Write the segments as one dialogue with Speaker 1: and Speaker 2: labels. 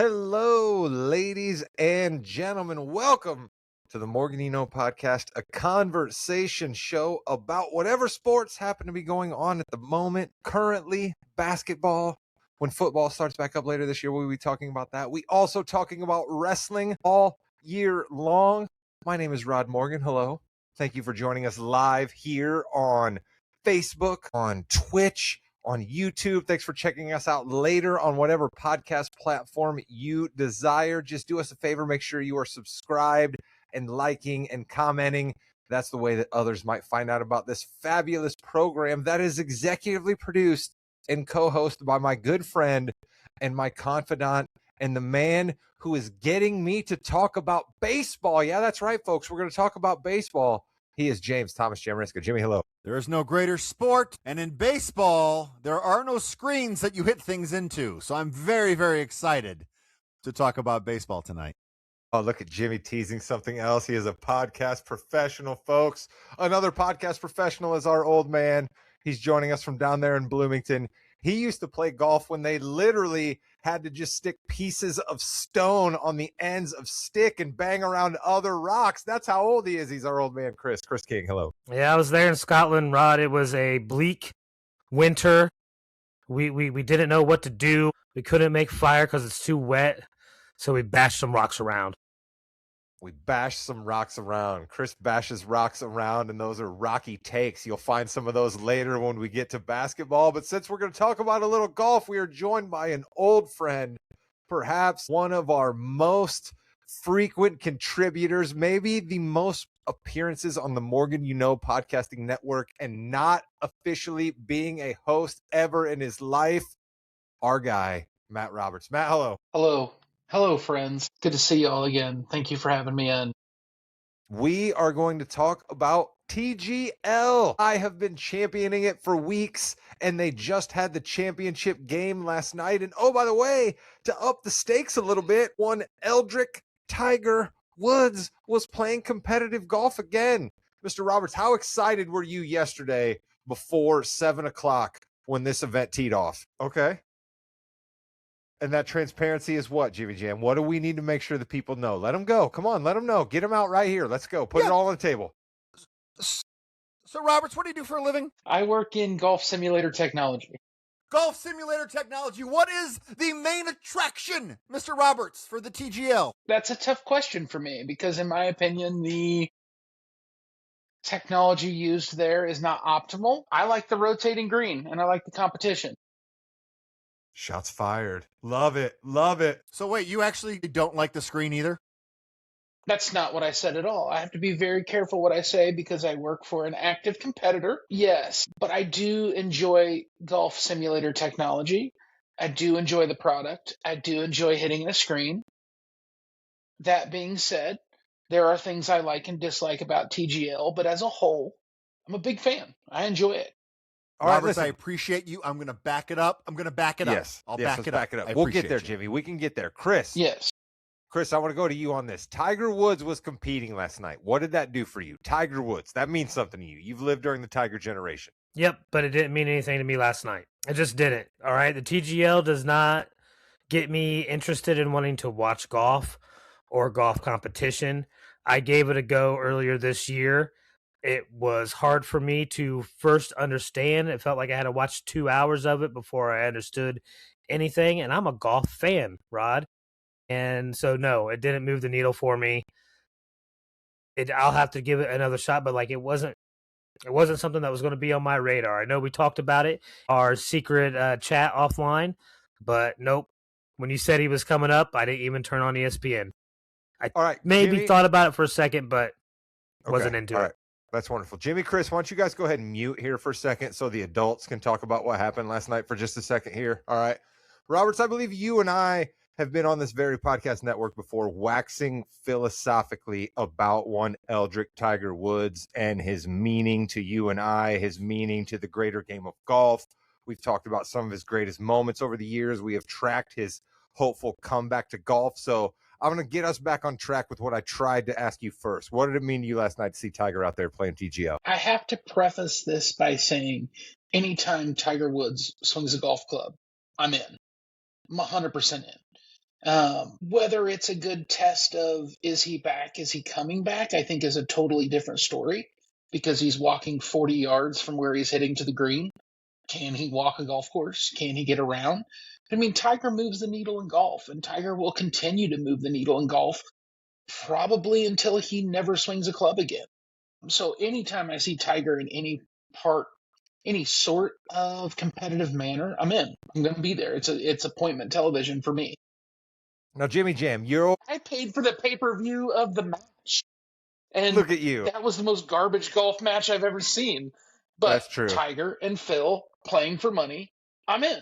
Speaker 1: Hello, ladies and gentlemen. Welcome to the Morgan podcast, a conversation show about whatever sports happen to be going on at the moment. Currently, basketball. When football starts back up later this year, we'll be talking about that. We also talking about wrestling all year long. My name is Rod Morgan. Hello. Thank you for joining us live here on Facebook, on Twitch, on YouTube. Thanks for checking us out later on whatever podcast platform you desire. Just do us a favor. Make sure you are subscribed and liking and commenting. That's the way that others might find out about this fabulous program that is executively produced and co-hosted by my good friend and my confidant and the man who is getting me to talk about baseball. Yeah, that's right, folks. We're going to talk about baseball. He is James Thomas Jamariska. Jimmy, hello.
Speaker 2: There is no greater sport, and in baseball, there are no screens that you hit things into. So I'm very, very excited to talk about baseball tonight.
Speaker 1: Oh, look at Jimmy teasing something else. He is a podcast professional, folks. Another podcast professional is our old man. He's joining us from down there in Bloomington. He used to play golf when they literally had to just stick pieces of stone on the ends of stick and bang around other rocks. That's how old he is. He's our old man, Chris. Chris King, hello.
Speaker 3: Yeah, I was there in Scotland, Rod. It was a bleak winter. We didn't know what to do. We couldn't make fire because it's too wet, so we bashed some rocks around.
Speaker 1: We bashed some rocks around. Chris bashes rocks around, and those are rocky takes. You'll find some of those later when we get to basketball. But since we're going to talk about a little golf, we are joined by an old friend, perhaps one of our most frequent contributors, maybe the most appearances on the Morgan podcasting network, and not officially being a host ever in his life, our guy, Matt Roberts. Matt, hello.
Speaker 4: Hello, friends. Good to see you all again. Thank you for having me in.
Speaker 1: We are going to talk about TGL. I have been championing it for weeks, and they just had the championship game last night. And oh, by the way, to up the stakes a little bit, one Eldrick Tiger Woods was playing competitive golf again. Mr. Roberts, how excited were you yesterday before 7 o'clock when this event teed off? Okay. And that transparency is what, Jimmy Jam? What do we need to make sure the people know? Let them go. Come on, let them know. Get them out right here. Let's go. Put it all on the table.
Speaker 2: So, Roberts, what do you do for a living?
Speaker 4: I work in golf simulator technology.
Speaker 2: Golf simulator technology. What is the main attraction, Mr. Roberts, for the TGL?
Speaker 4: That's a tough question for me because, in my opinion, the technology used there is not optimal. I like the rotating green, and I like the competition.
Speaker 1: Shots fired. Love it. Love it.
Speaker 2: So wait, you actually don't like the screen either?
Speaker 4: That's not what I said at all. I have to be very careful what I say because I work for an active competitor. Yes, but I do enjoy golf simulator technology. I do enjoy the product. I do enjoy hitting the screen. That being said, there are things I like and dislike about TGL, but as a whole, I'm a big fan. I enjoy it.
Speaker 2: All Roberts, right, I appreciate you. I'm going to back it up.
Speaker 1: Yes.
Speaker 2: I'll
Speaker 1: back it up. We'll get there, Jimmy. We can get there. Chris.
Speaker 4: Yes.
Speaker 1: Chris, I want to go to you on this. Tiger Woods was competing last night. What did that do for you? Tiger Woods, that means something to you. You've lived during the Tiger generation.
Speaker 3: Yep, but it didn't mean anything to me last night. It just didn't. All right, the TGL does not get me interested in wanting to watch golf or golf competition. I gave it a go earlier this year. It was hard for me to first understand. It felt like I had to watch 2 hours of it before I understood anything. And I'm a golf fan, Rod. And so, no, it didn't move the needle for me. I'll have to give it another shot, but it wasn't something that was going to be on my radar. I know we talked about it, our secret chat offline, but nope. When you said he was coming up, I didn't even turn on ESPN.
Speaker 1: All right,
Speaker 3: maybe
Speaker 1: Jimmy,
Speaker 3: thought about it for a second, but wasn't into it.
Speaker 1: Right. That's wonderful. Jimmy, Chris, why don't you guys go ahead and mute here for a second so the adults can talk about what happened last night for just a second here. All right. Roberts, I believe you and I have been on this very podcast network before waxing philosophically about one Eldrick Tiger Woods and his meaning to you and I, his meaning to the greater game of golf. We've talked about some of his greatest moments over the years. We have tracked his hopeful comeback to golf. So I'm going to get us back on track with what I tried to ask you first. What did it mean to you last night to see Tiger out there playing TGL?
Speaker 4: I have to preface this by saying anytime Tiger Woods swings a golf club, I'm in. I'm 100% in. Whether it's a good test of is he back, is he coming back, I think is a totally different story because he's walking 40 yards from where he's hitting to the green. Can he walk a golf course? Can he get around? I mean, Tiger moves the needle in golf, and Tiger will continue to move the needle in golf probably until he never swings a club again. So anytime I see Tiger in any part, any sort of competitive manner, I'm in. I'm going to be there. It's appointment television for me.
Speaker 1: Now, Jimmy Jam,
Speaker 4: I paid for the pay-per-view of the match, and
Speaker 1: look at you.
Speaker 4: that was the most garbage golf match I've ever seen. But
Speaker 1: That's true.
Speaker 4: Tiger and Phil playing for money, I'm in.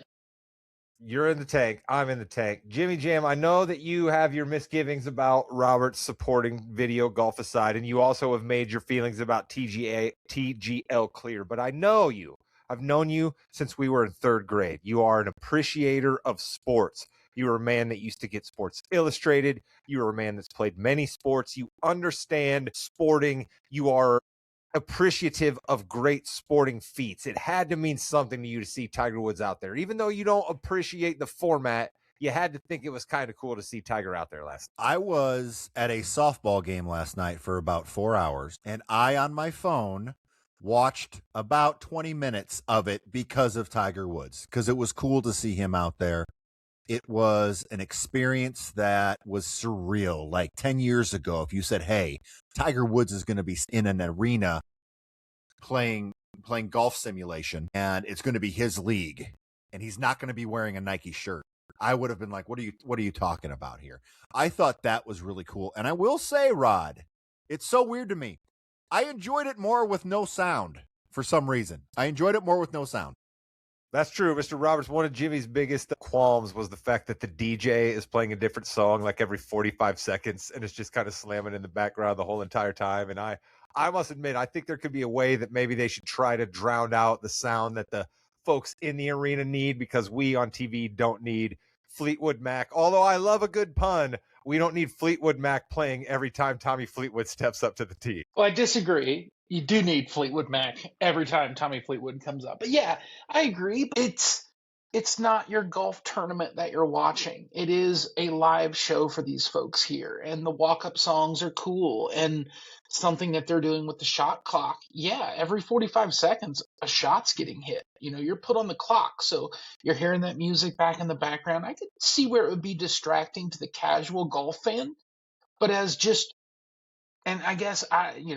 Speaker 1: You're in the tank. I'm in the tank. Jimmy Jam, I know that you have your misgivings about Robert's supporting video golf aside, and you also have made your feelings about TGL clear, but I know you. I've known you since we were in third grade. You are an appreciator of sports. You were a man that used to get Sports Illustrated. You are a man that's played many sports. You understand sporting. You are appreciative of great sporting feats. It had to mean something to you to see Tiger Woods out there. Even though you don't appreciate the format, you had to think it was kind of cool to see Tiger out there last night.
Speaker 2: I was at a softball game last night for about 4 hours, and I, on my phone, watched about 20 minutes of it because of Tiger Woods, because it was cool to see him out there. It was an experience that was surreal. Like 10 years ago, if you said, hey, Tiger Woods is going to be in an arena playing golf simulation, and it's going to be his league, and he's not going to be wearing a Nike shirt, I would have been like, what are you talking about here? I thought that was really cool. And I will say, Rod, it's so weird to me. I enjoyed it more with no sound for some reason. I enjoyed it more with no sound.
Speaker 1: That's true, Mr. Roberts. One of Jimmy's biggest qualms was the fact that the DJ is playing a different song like every 45 seconds, and it's just kind of slamming in the background the whole entire time. And I must admit, I think there could be a way that maybe they should try to drown out the sound that the folks in the arena need, because we on TV don't need Fleetwood Mac. Although I love a good pun, we don't need Fleetwood Mac playing every time Tommy Fleetwood steps up to the tee.
Speaker 4: Well, I disagree. You do need Fleetwood Mac every time Tommy Fleetwood comes up. But yeah, I agree. It's not your golf tournament that you're watching. It is a live show for these folks here. And the walk-up songs are cool. And something that they're doing with the shot clock. Yeah, every 45 seconds, a shot's getting hit. You know, you're put on the clock. So you're hearing that music back in the background. I could see where it would be distracting to the casual golf fan. But as just and I guess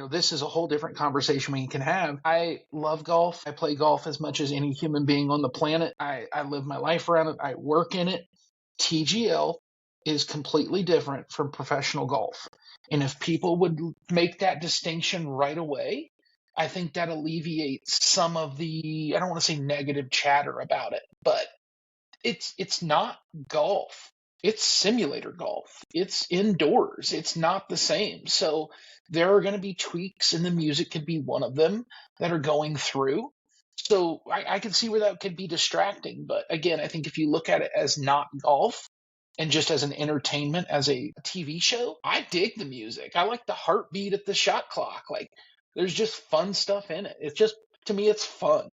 Speaker 4: this is a whole different conversation we can have. I love golf. I play golf as much as any human being on the planet. I live my life around it. I work in it. TGL is completely different from professional golf. And if people would make that distinction right away, I think that alleviates some of the, I don't want to say negative chatter about it, but it's not golf. It's simulator golf. It's indoors. It's not the same. So there are going to be tweaks, and the music could be one of them that are going through. So I can see where that could be distracting. But again, I think if you look at it as not golf and just as an entertainment, as a TV show, I dig the music. I like the heartbeat at the shot clock. Like, there's just fun stuff in it. It's just, to me, it's fun.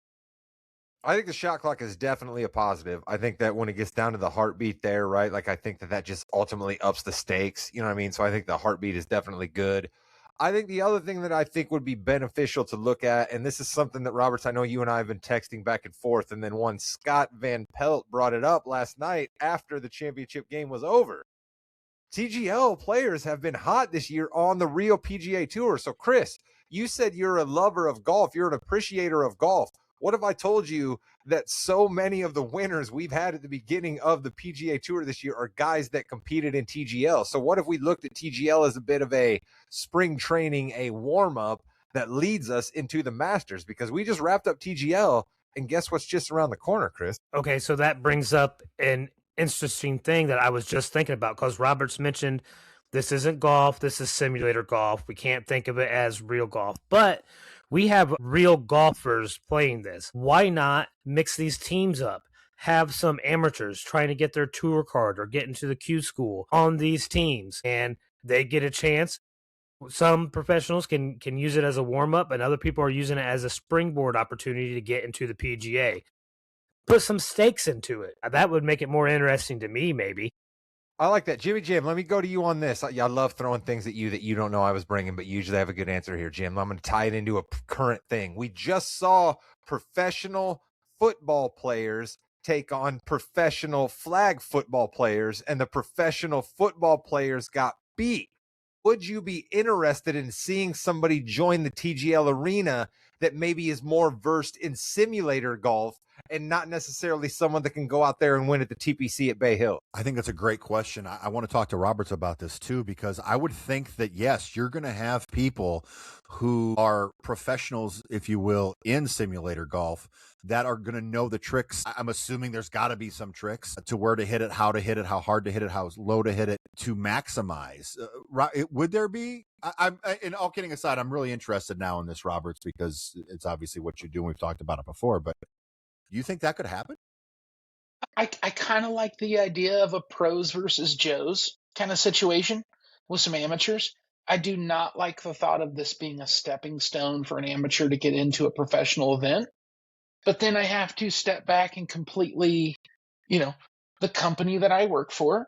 Speaker 1: I think the shot clock is definitely a positive. I think that when it gets down to the heartbeat there, right, like I think that just ultimately ups the stakes. You know what I mean? So I think the heartbeat is definitely good. I think the other thing that I think would be beneficial to look at, and this is something that, Roberts, I know you and I have been texting back and forth, and then one Scott Van Pelt brought it up last night after the championship game was over. TGL players have been hot this year on the real PGA Tour. So, Chris, you said you're a lover of golf. You're an appreciator of golf. What if I told you that so many of the winners we've had at the beginning of the PGA Tour this year are guys that competed in TGL? So what if we looked at TGL as a bit of a spring training, a warm-up that leads us into the Masters? Because we just wrapped up TGL, and guess what's just around the corner, Chris?
Speaker 3: Okay, so that brings up an interesting thing that I was just thinking about, because Roberts mentioned this isn't golf, this is simulator golf. We can't think of it as real golf. But we have real golfers playing this. Why not mix these teams up? Have some amateurs trying to get their tour card or get into the Q school on these teams, and they get a chance. Some professionals can use it as a warm-up, and other people are using it as a springboard opportunity to get into the PGA. Put some stakes into it. That would make it more interesting to me, maybe.
Speaker 1: I like that. Jimmy Jim, let me go to you on this. I love throwing things at you that you don't know I was bringing, but you usually have a good answer here, Jim. I'm going to tie it into a current thing. We just saw professional football players take on professional flag football players, and the professional football players got beat. Would you be interested in seeing somebody join the TGL arena that maybe is more versed in simulator golf and not necessarily someone that can go out there and win at the TPC at Bay Hill?
Speaker 2: I think that's a great question. I want to talk to Roberts about this too, because I would think that, yes, you're going to have people who are professionals, if you will, in simulator golf that are going to know the tricks. I'm assuming there's got to be some tricks to where to hit it, how to hit it, how hard to hit it, how low to hit it to maximize. Would there be? I'm and all kidding aside, I'm really interested now in this, Roberts, because it's obviously what you do. We've talked about it before, but do you think that could happen?
Speaker 4: I kind of like the idea of a pros versus Joes kind of situation with some amateurs. I do not like the thought of this being a stepping stone for an amateur to get into a professional event. But then I have to step back and completely, the company that I work for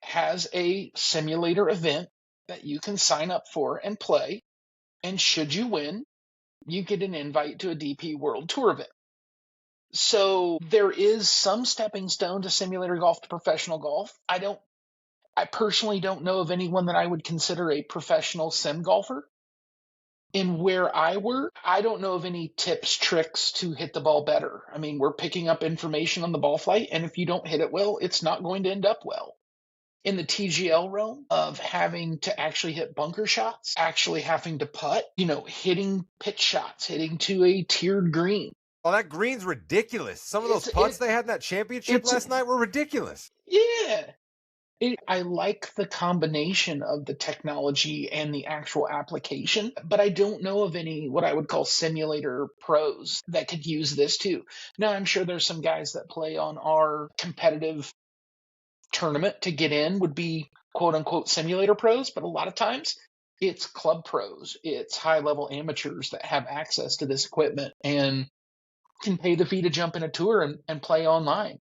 Speaker 4: has a simulator event that you can sign up for and play. And should you win, you get an invite to a DP World Tour event. So there is some stepping stone to simulator golf to professional golf. I personally don't know of anyone that I would consider a professional sim golfer. In where I work, I don't know of any tips, tricks to hit the ball better. I mean, we're picking up information on the ball flight, and if you don't hit it well, it's not going to end up well. In the TGL realm of having to actually hit bunker shots, actually having to putt, hitting pitch shots, hitting to a tiered green.
Speaker 1: Oh, that green's ridiculous. Some of those putts they had in that championship last night were ridiculous.
Speaker 4: Yeah. I like the combination of the technology and the actual application, but I don't know of any what I would call simulator pros that could use this too. Now, I'm sure there's some guys that play on our competitive tournament to get in would be quote unquote simulator pros, but a lot of times it's club pros, it's high level amateurs that have access to this equipment and can pay the fee to jump in a tour and play online.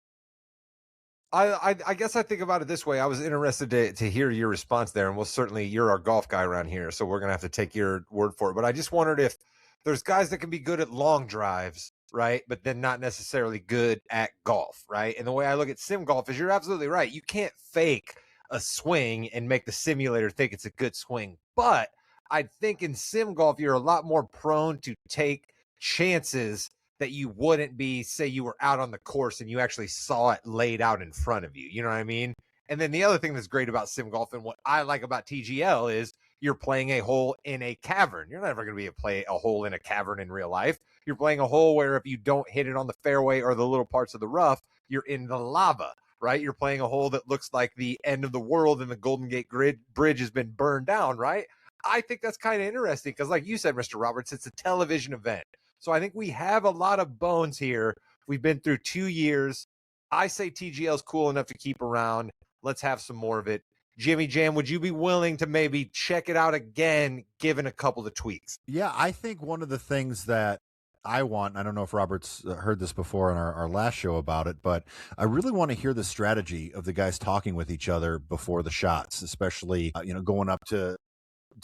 Speaker 1: I guess I think about it this way. I was interested to hear your response there, and you're our golf guy around here, so we're gonna have to take your word for it. But I just wondered if there's guys that can be good at long drives, right? But then not necessarily good at golf, right? And the way I look at sim golf is you're absolutely right. You can't fake a swing and make the simulator think it's a good swing. But I think in sim golf, you're a lot more prone to take chances that you wouldn't be, say you were out on the course and you actually saw it laid out in front of you. You know what I mean? And then the other thing that's great about sim golf and what I like about TGL is you're playing a hole in a cavern. You're never going to play a hole in a cavern in real life. You're playing a hole where if you don't hit it on the fairway or the little parts of the rough, you're in the lava, right? You're playing a hole that looks like the end of the world and the Golden Gate Bridge has been burned down, right? I think that's kind of interesting because like you said, Mr. Roberts, it's a television event. So I think we have a lot of bones here. We've been through 2 years. I say TGL is cool enough to keep around. Let's have some more of it. Jimmy Jam, would you be willing to maybe check it out again, given a couple of tweaks?
Speaker 2: Yeah, I think one of the things that I want, I don't know if Robert's heard this before in our last show about it, but I really want to hear the strategy of the guys talking with each other before the shots, especially, going up to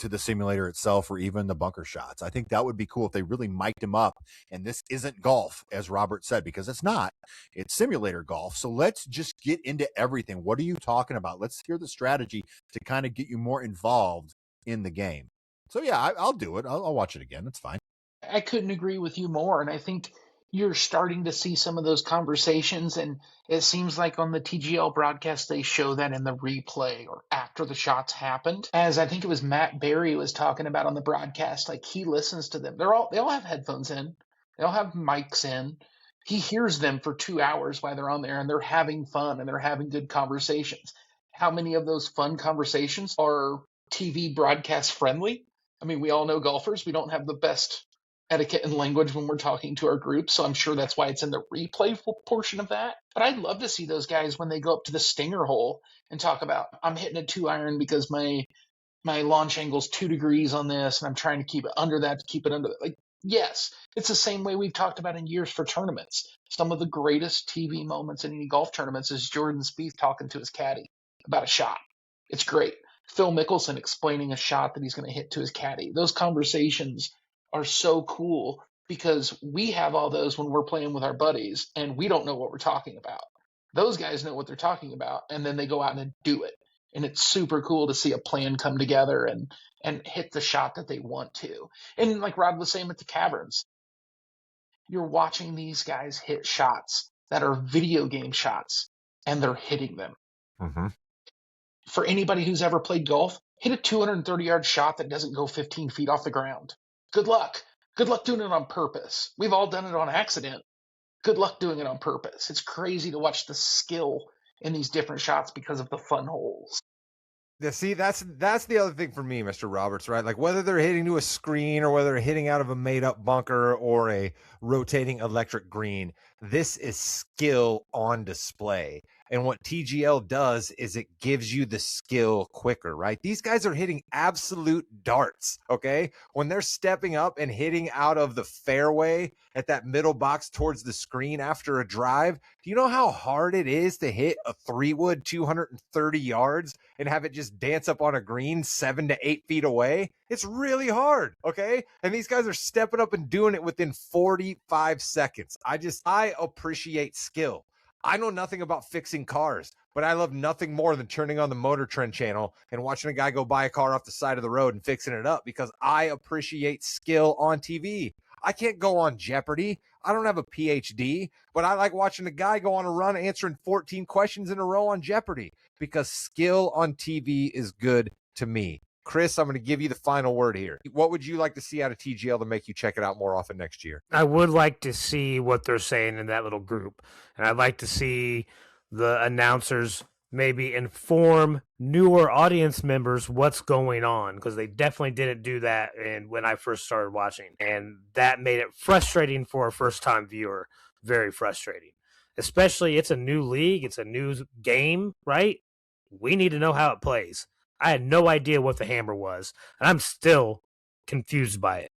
Speaker 2: the simulator itself or even the bunker shots. I think that would be cool if they really mic'd him up. And this isn't golf, as Robert said, because it's not. It's simulator golf. So let's just get into everything. What are you talking about? Let's hear the strategy to kind of get you more involved in the game. So yeah, I'll do it. I'll watch it again. That's fine.
Speaker 4: I couldn't agree with you more. And I think you're starting to see some of those conversations. And it seems like on the TGL broadcast, they show that in the replay or after the shots happened. As I think it was Matt Berry was talking about on the broadcast, like he listens to them. They all have headphones in. They all have mics in. He hears them for 2 hours while they're on there and they're having fun and they're having good conversations. How many of those fun conversations are TV broadcast friendly? I mean, we all know golfers. We don't have the best etiquette and language when we're talking to our group. So I'm sure that's why it's in the replay portion of that. But I'd love to see those guys when they go up to the stinger hole and talk about, I'm hitting a 2-iron because my launch angle's 2 degrees on this and I'm trying to keep it under that to keep it under that. Like, yes, it's the same way we've talked about in years for tournaments. Some of the greatest TV moments in any golf tournaments is Jordan Spieth talking to his caddy. about a shot. It's great. Phil Mickelson explaining a shot that he's going to hit to his caddy. Those conversations are so cool because we have all those when we're playing with our buddies and we don't know what we're talking about. Those guys know what they're talking about, and then they go out and do it. And it's super cool to see a plan come together and hit the shot that they want to. And like Rod was saying at the Caverns, you're watching these guys hit shots that are video game shots, and they're hitting them.
Speaker 1: Mm-hmm.
Speaker 4: For anybody who's ever played golf, hit a 230-yard shot that doesn't go 15 feet off the ground. Good luck. Good luck doing it on purpose. We've all done it on accident. Good luck doing it on purpose. It's crazy to watch the skill in these different shots because of the fun holes.
Speaker 1: Yeah, see, that's the other thing for me, Mr. Roberts, right? Like whether they're hitting to a screen or whether they're hitting out of a made-up bunker or a rotating electric green, this is skill on display. And what TGL does is it gives you the skill quicker, right? These guys are hitting absolute darts, okay? When they're stepping up and hitting out of the fairway at that middle box towards the screen after a drive, do you know how hard it is to hit a 3-wood 230 yards and have it just dance up on a green 7 to 8 feet away? It's really hard, okay? And these guys are stepping up and doing it within 45 seconds. I appreciate skill. I know nothing about fixing cars, but I love nothing more than turning on the Motor Trend channel and watching a guy go buy a car off the side of the road and fixing it up because I appreciate skill on TV. I can't go on Jeopardy. I don't have a PhD, but I like watching a guy go on a run answering 14 questions in a row on Jeopardy because skill on TV is good to me. Chris, I'm going to give you the final word here. What would you like to see out of TGL to make you check it out more often next year?
Speaker 3: I would like to see what they're saying in that little group. And I'd like to see the announcers maybe inform newer audience members what's going on, because they definitely didn't do that when I first started watching. And that made it frustrating for a first-time viewer. Very frustrating. Especially, it's a new league. It's a new game, right? We need to know how it plays. I had no idea what the hammer was, and I'm still confused by it.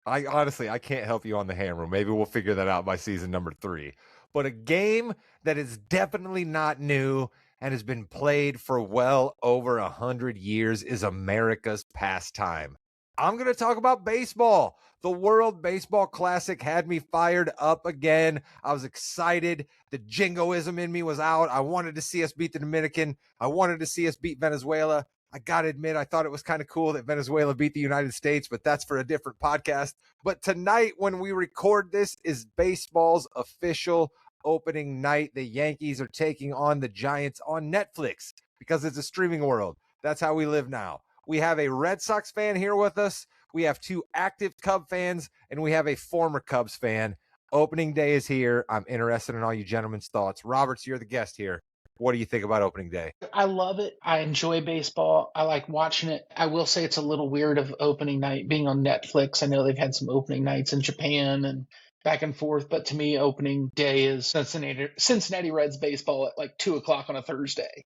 Speaker 1: I honestly can't help you on the hammer. Maybe we'll figure that out by season number 3. But a game that is definitely not new and has been played for well over 100 years is America's pastime. I'm going to talk about baseball. The World Baseball Classic had me fired up again. I was excited. The jingoism in me was out. I wanted to see us beat the Dominican. I wanted to see us beat Venezuela. I got to admit, I thought it was kind of cool that Venezuela beat the United States, but that's for a different podcast. But tonight, when we record this, is baseball's official opening night. The Yankees are taking on the Giants on Netflix because it's a streaming world. That's how we live now. We have a Red Sox fan here with us. We have 2 active Cub fans, and we have a former Cubs fan. Opening day is here. I'm interested in all you gentlemen's thoughts. Roberts, you're the guest here. What do you think about opening day?
Speaker 4: I love it. I enjoy baseball. I like watching it. I will say it's a little weird of opening night being on Netflix. I know they've had some opening nights in Japan and back and forth, but to me, opening day is Cincinnati Reds baseball at like 2:00 on a Thursday.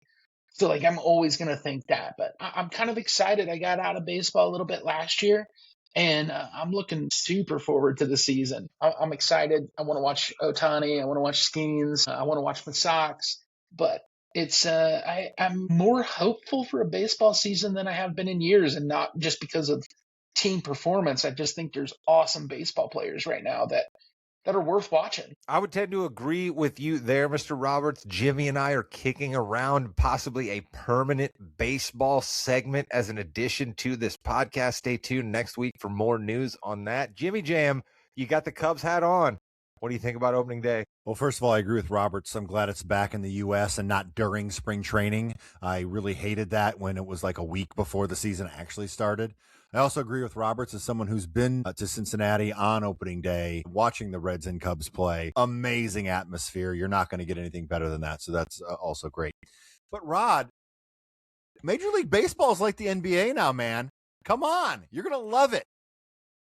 Speaker 4: So like I'm always going to think that, but I'm kind of excited. I got out of baseball a little bit last year, and I'm looking super forward to the season. I'm excited. I want to watch Ohtani. I want to watch Skeens. I want to watch the Sox. But it's I'm more hopeful for a baseball season than I have been in years, and not just because of team performance. I just think there's awesome baseball players right now that are worth watching.
Speaker 1: I would tend to agree with you there, Mr. Roberts. Jimmy and I are kicking around possibly a permanent baseball segment as an addition to this podcast. Stay tuned next week for more news on that. Jimmy Jam, you got the Cubs hat on. What do you think about opening day?
Speaker 2: Well, first of all, I agree with Roberts. I'm glad it's back in the U.S. and not during spring training. I really hated that when it was like a week before the season actually started. I also agree with Roberts as someone who's been to Cincinnati on opening day, watching the Reds and Cubs play. Amazing atmosphere. You're not going to get anything better than that. So that's also great. But Rod, Major League Baseball is like the NBA now, man. Come on. You're going to love it.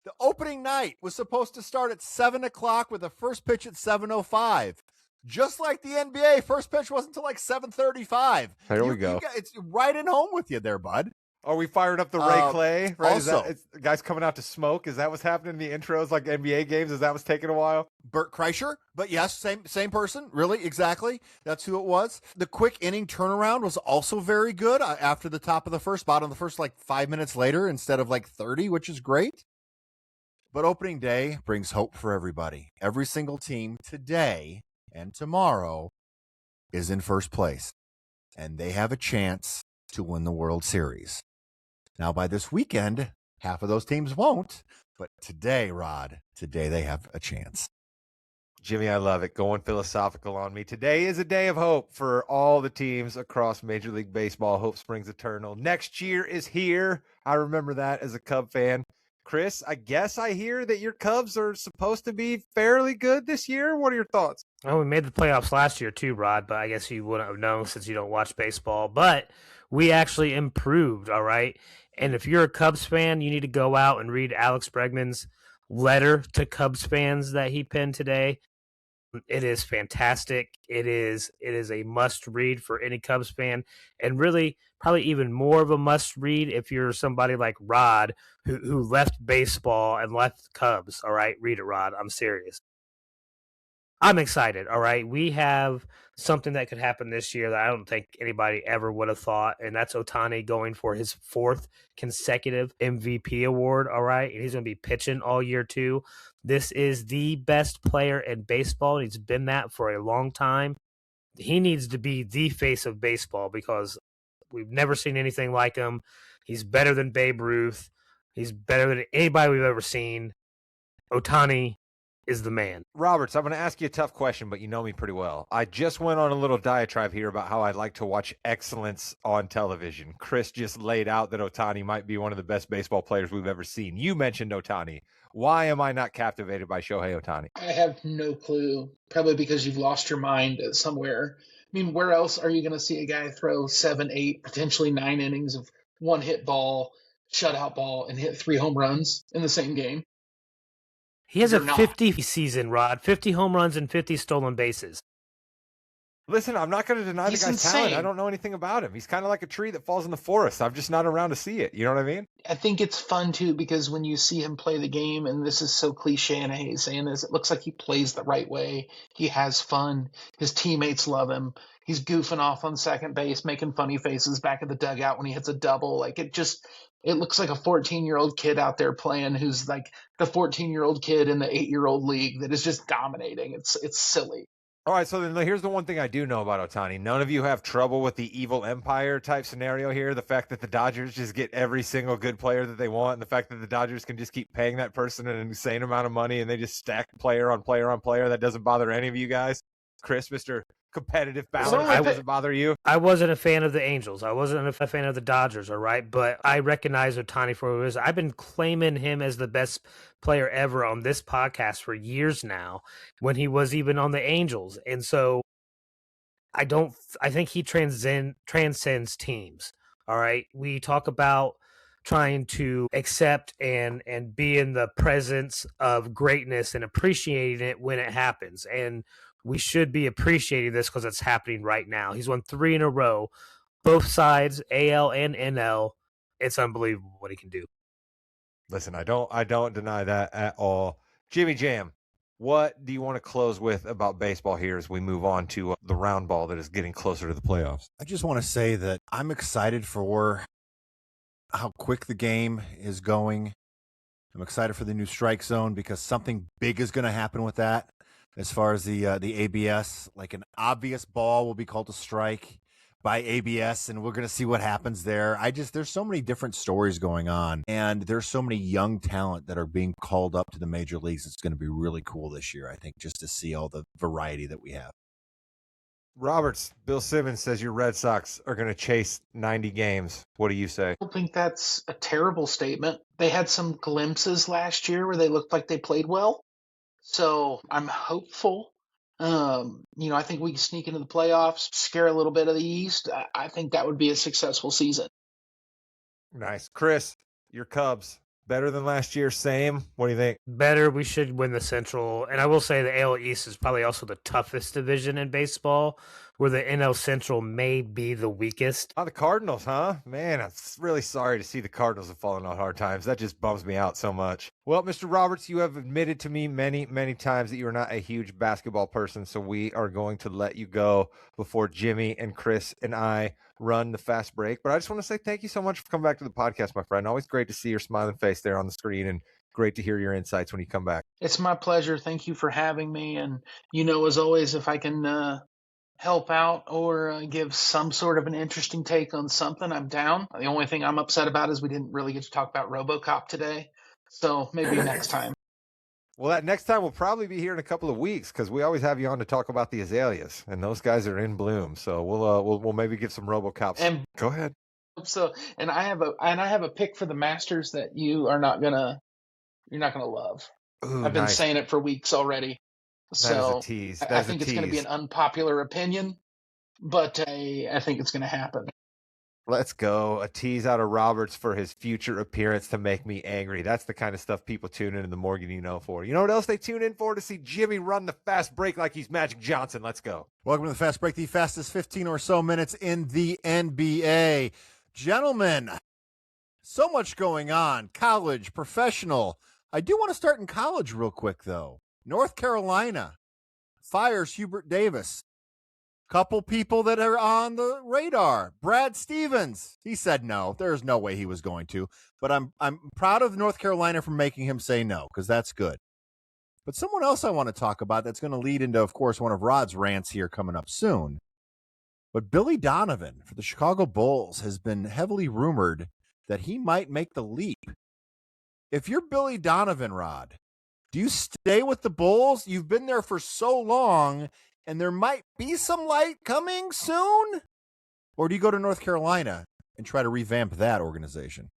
Speaker 2: The opening night was supposed to start at 7:00 with the first pitch at 7:05. Just like the NBA, first pitch wasn't until like 7:35.
Speaker 1: There we go.
Speaker 2: It's right in home with you there, bud.
Speaker 1: Are we fired up the Ray Clay? Right?
Speaker 2: Also,
Speaker 1: is that guys coming out to smoke? Is that what's happening in the intros like NBA games? Is that what's taking a while?
Speaker 2: Bert Kreischer, but yes, same person, really, exactly. That's who it was. The quick inning turnaround was also very good after the top of the first, bottom of the first, like 5 minutes later instead of like 30, which is great. But opening day brings hope for everybody. Every single team today and tomorrow is in first place, and they have a chance to win the World Series. Now, by this weekend, half of those teams won't, but today, Rod, today they have a chance.
Speaker 1: Jimmy, I love it. Going philosophical on me. Today is a day of hope for all the teams across Major League Baseball. Hope springs eternal. Next year is here. I remember that as a Cub fan. Chris, I guess I hear that your Cubs are supposed to be fairly good this year. What are your thoughts?
Speaker 3: Oh, we made the playoffs last year too, Rod, but I guess you wouldn't have known since you don't watch baseball. But we actually improved, all right? And if you're a Cubs fan, you need to go out and read Alex Bregman's letter to Cubs fans that he penned today. It is fantastic. It is a must read for any Cubs fan, and really probably even more of a must read if you're somebody like Rod who left baseball and left Cubs. All right, read it, Rod. I'm serious. I'm excited. All right, we have something that could happen this year that I don't think anybody ever would have thought, and that's Ohtani going for his 4th consecutive MVP award. All right, and he's going to be pitching all year too. This is the best player in baseball, and he's been that for a long time. He needs to be the face of baseball because we've never seen anything like him. He's better than Babe Ruth. He's better than anybody we've ever seen. Ohtani is the man.
Speaker 1: Roberts, I'm going to ask you a tough question, but you know me pretty well. I just went on a little diatribe here about how I like to watch excellence on television. Chris just laid out that Ohtani might be one of the best baseball players we've ever seen. You mentioned Ohtani. Why am I not captivated by Shohei Ohtani?
Speaker 4: I have no clue. Probably because you've lost your mind somewhere. I mean, where else are you going to see a guy throw 7, 8, potentially 9 innings of one hit ball, shutout ball, and hit 3 home runs in the same game?
Speaker 3: He has a 50 season, Rod. 50 home runs and 50 stolen bases.
Speaker 1: Listen, I'm not going to deny the guy's talent. I don't know anything about him. He's kind of like a tree that falls in the forest. I'm just not around to see it. You know what I mean?
Speaker 4: I think it's fun, too, because when you see him play the game, and this is so cliche, and I hate saying this, it looks like he plays the right way. He has fun. His teammates love him. He's goofing off on second base, making funny faces back at the dugout when he hits a double. Like, it looks like a 14-year-old kid out there playing who's like the 14-year-old kid in the 8-year-old league that is just dominating. It's silly.
Speaker 1: All right, so then here's the one thing I do know about Ohtani. None of you have trouble with the evil empire type scenario here. The fact that the Dodgers just get every single good player that they want, and the fact that the Dodgers can just keep paying that person an insane amount of money, and they just stack player on player on player. That doesn't bother any of you guys. Chris, Mr. Competitive balance, that doesn't bother you?
Speaker 3: I wasn't a fan of the Angels. I wasn't a fan of the Dodgers, all right? But I recognize Ohtani for who he is. I've been claiming him as the best player ever on this podcast for years now, when he was even on the Angels. And so I think he transcends teams, all right? We talk about trying to accept and be in the presence of greatness and appreciating it when it happens. And we should be appreciating this because it's happening right now. He's won 3 in a row, both sides, AL and NL. It's unbelievable what he can do.
Speaker 1: Listen, I don't deny that at all. Jimmy Jam, what do you want to close with about baseball here as we move on to the round ball that is getting closer to the playoffs?
Speaker 2: I just want to say that I'm excited for how quick the game is going. I'm excited for the new strike zone because something big is going to happen with that. As far as the ABS, like an obvious ball will be called a strike by ABS, and we're going to see what happens there. There's so many different stories going on, and there's so many young talent that are being called up to the major leagues. It's going to be really cool this year, I think, just to see all the variety that we have.
Speaker 1: Roberts, Bill Simmons says your Red Sox are going to chase 90 games. What do you say?
Speaker 4: I don't think that's a terrible statement. They had some glimpses last year where they looked like they played well. So I'm hopeful. I think we can sneak into the playoffs, scare a little bit of the East. I think that would be a successful season.
Speaker 1: Nice. Chris, your Cubs, better than last year, same? What do you think?
Speaker 3: Better. We should win the Central. And I will say the AL East is probably also the toughest division in baseball where the NL Central may be the weakest.
Speaker 1: Oh, the Cardinals, huh? Man, I'm really sorry to see the Cardinals have fallen on hard times. That just bums me out so much. Well, Mr. Roberts, you have admitted to me many, many times that you are not a huge basketball person, so we are going to let you go before Jimmy and Chris and I run the fast break. But I just want to say thank you so much for coming back to the podcast, my friend. Always great to see your smiling face there on the screen, and great to hear your insights when you come back.
Speaker 4: It's my pleasure. Thank you for having me. And, as always, if I can help out or give some sort of an interesting take on something, I'm down. The only thing I'm upset about is we didn't really get to talk about RoboCop today. So maybe next time.
Speaker 1: Well, that next time will probably be here in a couple of weeks because we always have you on to talk about the azaleas, and those guys are in bloom. So we'll maybe give some RoboCops.
Speaker 4: And
Speaker 1: go ahead.
Speaker 4: So, and I have a pick for the Masters that you're not gonna love.
Speaker 1: Ooh,
Speaker 4: I've been
Speaker 1: nice.
Speaker 4: saying it for weeks already. So
Speaker 1: that is a tease.
Speaker 4: I think it's going to be an unpopular opinion, but I think it's going to happen.
Speaker 1: Let's go. A tease out of Roberts for his future appearance to make me angry. That's the kind of stuff people tune into the Morgan You Know for. You know what else they tune in for? To see Jimmy run the fast break like he's Magic Johnson. Let's go.
Speaker 2: Welcome to the Fast Break, the fastest 15 or so minutes in the NBA. Gentlemen, so much going on. College, professional. I do want to start in college real quick, though. North Carolina fires Hubert Davis. Couple people that are on the radar. Brad Stevens. He said no. There's no way he was going to. But I'm proud of North Carolina for making him say no, because that's good. But someone else I want to talk about that's going to lead into, of course, one of Rod's rants here coming up soon. But Billy Donovan for the Chicago Bulls has been heavily rumored that he might make the leap. If you're Billy Donovan, Rod, do you stay with the Bulls? You've been there for so long, and there might be some light coming soon? Or do you go to North Carolina and try to revamp that organization?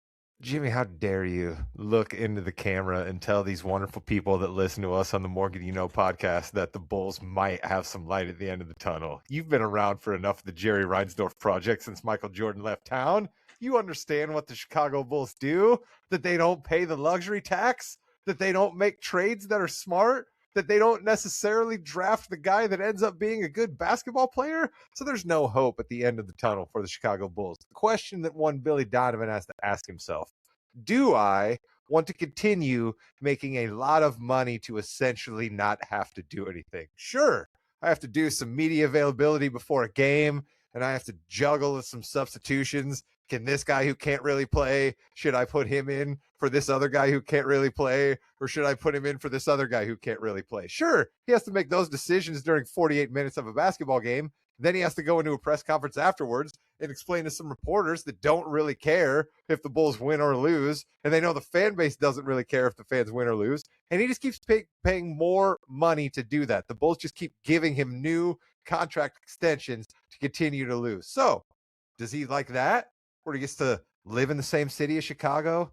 Speaker 1: Jimmy, how dare you look into the camera and tell these wonderful people that listen to us on the Morgan You Know podcast that the Bulls might have some light at the end of the tunnel. You've been around for enough of the Jerry Reinsdorf project since Michael Jordan left town. You understand what the Chicago Bulls do, that they don't pay the luxury tax, that they don't make trades that are smart, that they don't necessarily draft the guy that ends up being a good basketball player. So there's no hope at the end of the tunnel for the Chicago Bulls. The question that one Billy Donovan has to ask himself, do I want to continue making a lot of money to essentially not have to do anything? Sure, I have to do some media availability before a game, and I have to juggle with some substitutions. Can this guy who can't really play, should I put him in for this other guy who can't really play? Or should I put him in for this other guy who can't really play? Sure, he has to make those decisions during 48 minutes of a basketball game. Then he has to go into a press conference afterwards and explain to some reporters that don't really care if the Bulls win or lose. And they know the fan base doesn't really care if the fans win or lose. And he just keeps paying more money to do that. The Bulls just keep giving him new contract extensions to continue to lose. So does he like that? Where he gets to live in the same city as Chicago,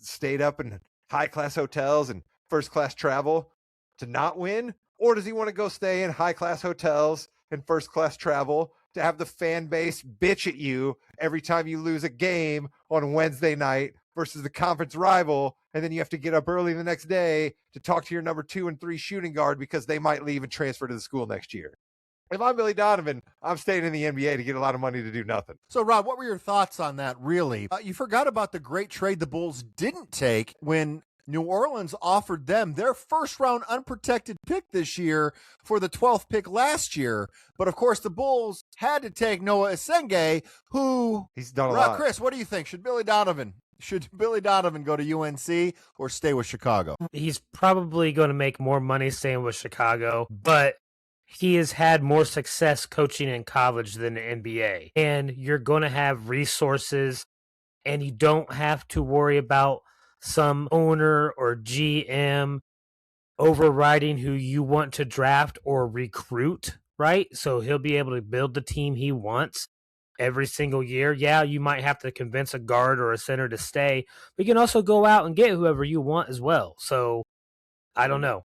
Speaker 1: stayed up in high-class hotels and first-class travel to not win? Or does he want to go stay in high-class hotels and first-class travel to have the fan base bitch at you every time you lose a game on Wednesday night versus the conference rival, and then you have to get up early the next day to talk to your number 2 and 3 shooting guard because they might leave and transfer to the school next year? If I'm Billy Donovan, I'm staying in the NBA to get a lot of money to do nothing.
Speaker 2: So, Rob, what were your thoughts on that, really? You forgot about the great trade the Bulls didn't take when New Orleans offered them their first-round unprotected pick this year for the 12th pick last year. But, of course, the Bulls had to take Noah Esenge, who...
Speaker 1: He's done a lot.
Speaker 2: Chris, what do you think? Should Billy Donovan go to UNC or stay with Chicago?
Speaker 3: He's probably going to make more money staying with Chicago, but he has had more success coaching in college than the NBA. And you're going to have resources, and you don't have to worry about some owner or GM overriding who you want to draft or recruit, right? So he'll be able to build the team he wants every single year. Yeah, you might have to convince a guard or a center to stay, but you can also go out and get whoever you want as well. So I don't know.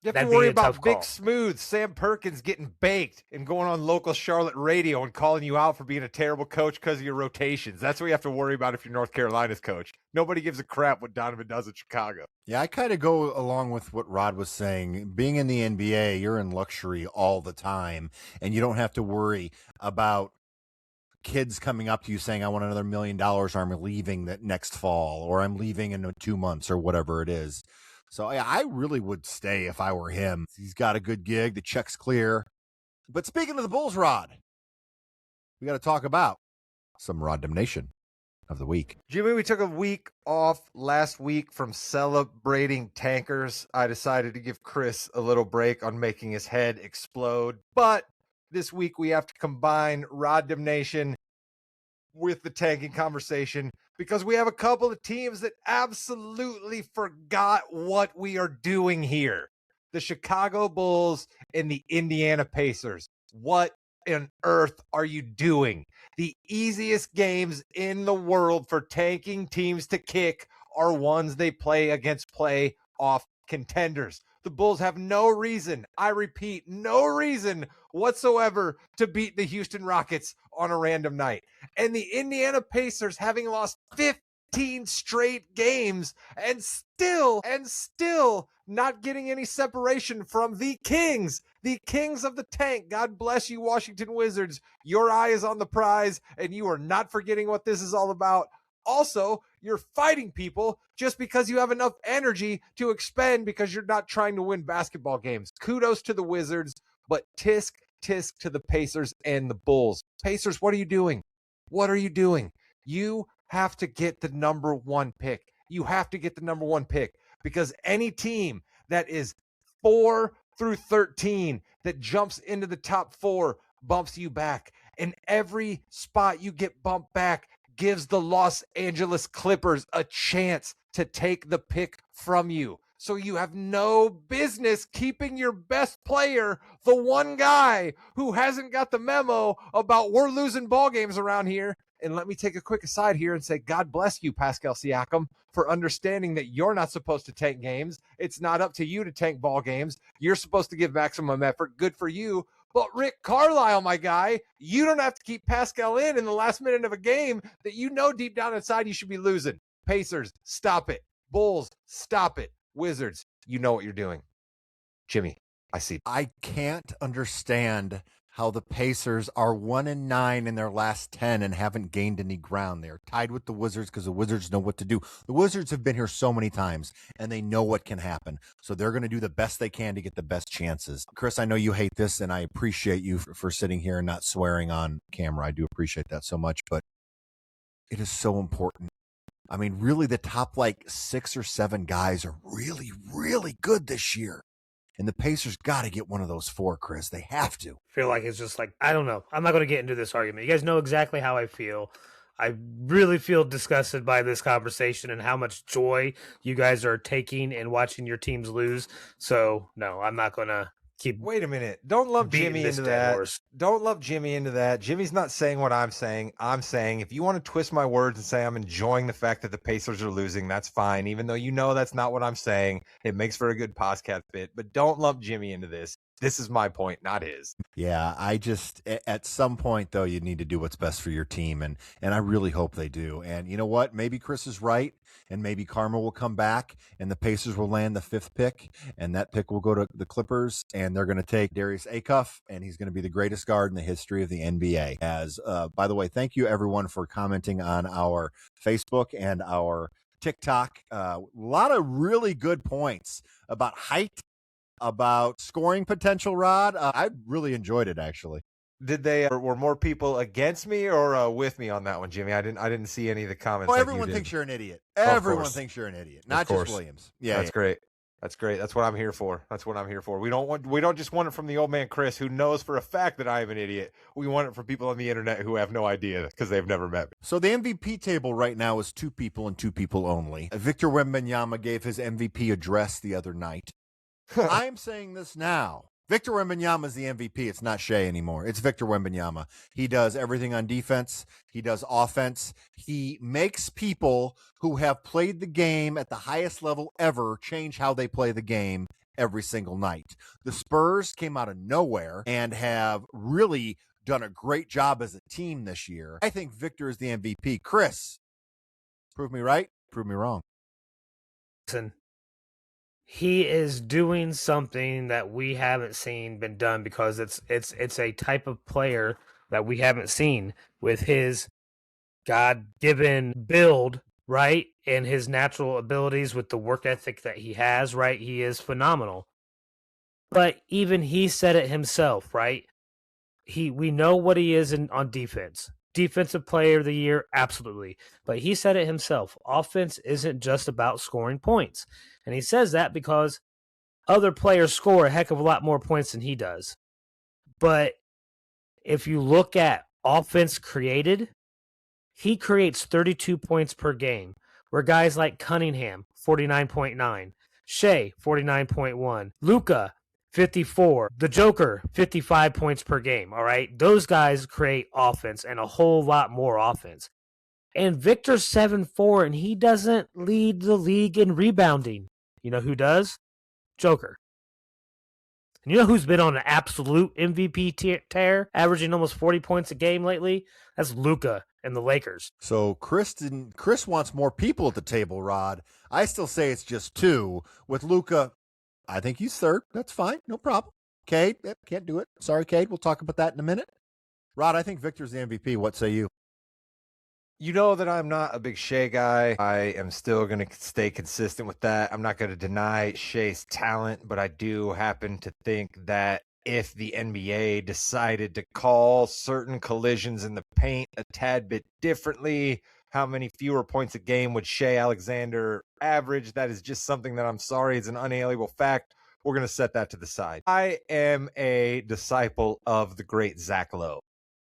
Speaker 1: You have to
Speaker 3: That'd be
Speaker 1: worry
Speaker 3: a tough
Speaker 1: about Big
Speaker 3: call.
Speaker 1: Smooth, Sam Perkins getting baked and going on local Charlotte radio and calling you out for being a terrible coach because of your rotations. That's what you have to worry about if you're North Carolina's coach. Nobody gives a crap what Donovan does at Chicago.
Speaker 2: Yeah, I kind of go along with what Rod was saying. Being in the NBA, you're in luxury all the time, and you don't have to worry about kids coming up to you saying, I want another $1 million, or I'm leaving that next fall, or I'm leaving in 2 months, or whatever it is. So I really would stay if I were him. He's got a good gig. The check's clear. But speaking of the Bulls, Rod, we got to talk about some Rod Damnation of the week.
Speaker 1: Jimmy, we took a week off last week from celebrating tankers. I decided to give Chris a little break on making his head explode. But this week we have to combine Rod Damnation with the tanking conversation because we have a couple of teams that absolutely forgot what we are doing here. The Chicago Bulls and the Indiana Pacers. What on earth are you doing? The easiest games in the world for tanking teams to kick are ones they play against playoff contenders. The Bulls have no reason, I repeat, no reason whatsoever to beat the Houston Rockets on a random night. And the Indiana Pacers, having lost 15 straight games and still not getting any separation from the kings of the tank. God bless you, Washington Wizards. Your eye is on the prize, and you are not forgetting what this is all about. Also, you're fighting people just because you have enough energy to expend because you're not trying to win basketball games. Kudos to the Wizards, but tisk to the Pacers and the Bulls. Pacers, what are you doing? What are you doing? You have to get the number one pick. You have to get the number one pick because any team that is 4 through 13 that jumps into the top 4 bumps you back. And every spot you get bumped back gives the Los Angeles Clippers a chance to take the pick from you. So you have no business keeping your best player, the one guy who hasn't got the memo about we're losing ball games around here. And let me take a quick aside here and say, God bless you, Pascal Siakam, for understanding that you're not supposed to tank games. It's not up to you to tank ball games. You're supposed to give maximum effort. Good for you. But Rick Carlisle, my guy, you don't have to keep Pascal in the last minute of a game that you know deep down inside you should be losing. Pacers, stop it. Bulls, stop it. Wizards, you know what you're doing. Jimmy, I see.
Speaker 2: I can't understand how the Pacers are 1-9 in their last 10 and haven't gained any ground. They're tied with the Wizards because the Wizards know what to do. The Wizards have been here so many times and they know what can happen. So they're going to do the best they can to get the best chances. Chris, I know you hate this and I appreciate you for sitting here and not swearing on camera. I do appreciate that so much, but it is so important. I mean, really the top 6 or 7 guys are really, really good this year. And the Pacers got to get one of those 4, Chris. They have to.
Speaker 3: Feel like it's just I don't know. I'm not going to get into this argument. You guys know exactly how I feel. I really feel disgusted by this conversation and how much joy you guys are taking in watching your teams lose. So, no, I'm not going to keep.
Speaker 1: Wait a minute. Don't lump Jimmy into that.
Speaker 3: Horse.
Speaker 1: Don't lump Jimmy into that. Jimmy's not saying what I'm saying. I'm saying if you want to twist my words and say I'm enjoying the fact that the Pacers are losing, that's fine. Even though you know that's not what I'm saying. It makes for a good podcast bit. But don't lump Jimmy into this. This is my point, not his.
Speaker 2: Yeah, I just at some point though you need to do what's best for your team, and I really hope they do. And you know what? Maybe Chris is right, and maybe karma will come back, and the Pacers will land the 5th pick, and that pick will go to the Clippers, and they're going to take Darius Acuff, and he's going to be the greatest guard in the history of the NBA. As by the way, thank you everyone for commenting on our Facebook and our TikTok. A lot of really good points about height, about scoring potential, Rod. I really enjoyed it, actually.
Speaker 1: Did they were more people against me or with me on that one, Jimmy? I didn't see any of the comments.
Speaker 2: Oh, everyone thinks you're an idiot. Everyone thinks you're an idiot, not just Williams. Yeah,
Speaker 1: that's great. That's great. That's what I'm here for. That's what I'm here for. We don't just want it from the old man Chris, who knows for a fact that I am an idiot. We want it from people on the internet who have no idea because they've never met me.
Speaker 2: So the MVP table right now is 2 people and 2 people only. Victor Wembanyama gave his MVP address the other night. I'm saying this now. Victor Wembanyama is the MVP. It's not Shea anymore. It's Victor Wembanyama. He does everything on defense. He does offense. He makes people who have played the game at the highest level ever change how they play the game every single night. The Spurs came out of nowhere and have really done a great job as a team this year. I think Victor is the MVP. Chris, prove me right, prove me wrong.
Speaker 3: Listen, he is doing something that we haven't seen been done, because it's a type of player that we haven't seen with his God-given build, right? And his natural abilities with the work ethic that he has, right? He is phenomenal. But even he said it himself, right? We know what he is on defense. Defensive player of the year, absolutely. But he said it himself. Offense isn't just about scoring points. And he says that because other players score a heck of a lot more points than he does. But if you look at offense created, he creates 32 points per game, where guys like Cunningham, 49.9, Shea, 49.1, Luka, 54, the Joker, 55 points per game, all right? Those guys create offense, and a whole lot more offense. And Victor's 7-4, and he doesn't lead the league in rebounding. You know who does? Joker. And you know who's been on an absolute MVP tear, averaging almost 40 points a game lately? That's Luka and the Lakers.
Speaker 2: So Chris wants more people at the table, Rod. I still say it's just two. With Luka, I think he's third. That's fine. No problem. Cade, can't do it. Sorry, Cade. We'll talk about that in a minute. Rod, I think Victor's the MVP. What say you?
Speaker 1: You know that I'm not a big Shea guy. I am still going to stay consistent with that. I'm not going to deny Shea's talent, but I do happen to think that if the NBA decided to call certain collisions in the paint a tad bit differently, how many fewer points a game would Shea Alexander average? That is just something that, I'm sorry, is an unalienable fact. We're going to set that to the side. I am a disciple of the great Zach Lowe.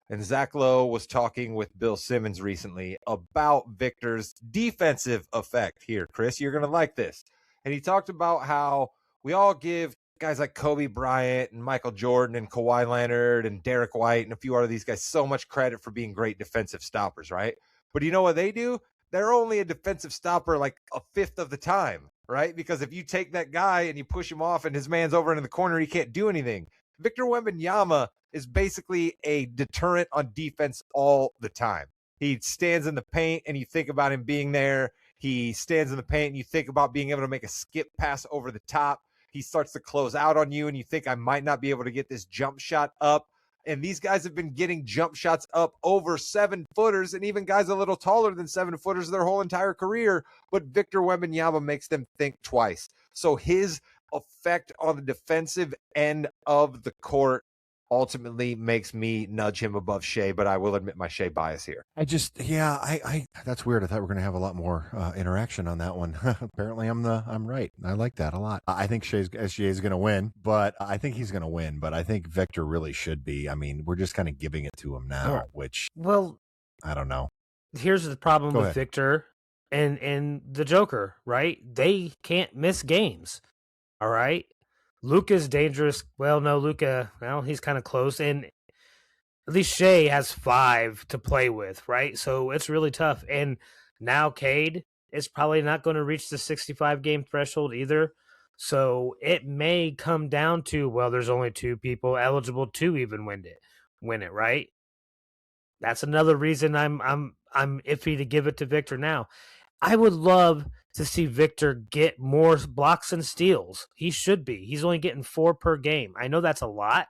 Speaker 1: And Zach Lowe was talking with Bill Simmons recently about Victor's defensive effect. Here, Chris, you're going to like this. And he talked about how we all give guys like Kobe Bryant and Michael Jordan and Kawhi Leonard and Derek White and a few other these guys so much credit for being great defensive stoppers, right? But you know what they do? They're only a defensive stopper like a fifth of the time, right? Because if you take that guy and you push him off and his man's over in the corner, he can't do anything. Victor Wembanyama is basically a deterrent on defense all the time. He stands in the paint and you think about him being there. He stands in the paint and you think about being able to make a skip pass over the top. He starts to close out on you and you think, I might not be able to get this jump shot up. And these guys have been getting jump shots up over 7-footers, and even guys a little taller than 7-footers their whole entire career. But Victor Wembanyama makes them think twice. So his effect on the defensive end of the court ultimately makes me nudge him above Shea, but I will admit my Shea bias here.
Speaker 2: I that's weird. I thought we were going to have a lot more interaction on that one. Apparently I'm right. I like that a lot. I think Shea's going to win, but I think he's going to win, but I think Victor really should be. I mean, we're just kind of giving it to him now, which,
Speaker 3: well,
Speaker 2: I don't know.
Speaker 3: Here's the problem
Speaker 2: Go
Speaker 3: with
Speaker 2: ahead.
Speaker 3: Victor and the Joker, right? They can't miss games. All right. Luka's dangerous. Well, no, Luka, well, he's kind of close. And at least Shea has 5 to play with, right? So it's really tough. And now Cade is probably not going to reach the 65 game threshold either. So it may come down to, well, there's only 2 people eligible to even win it, right? That's another reason I'm iffy to give it to Victor now. I would love to see Victor get more blocks and steals. He should be. He's only getting 4 per game. I know that's a lot,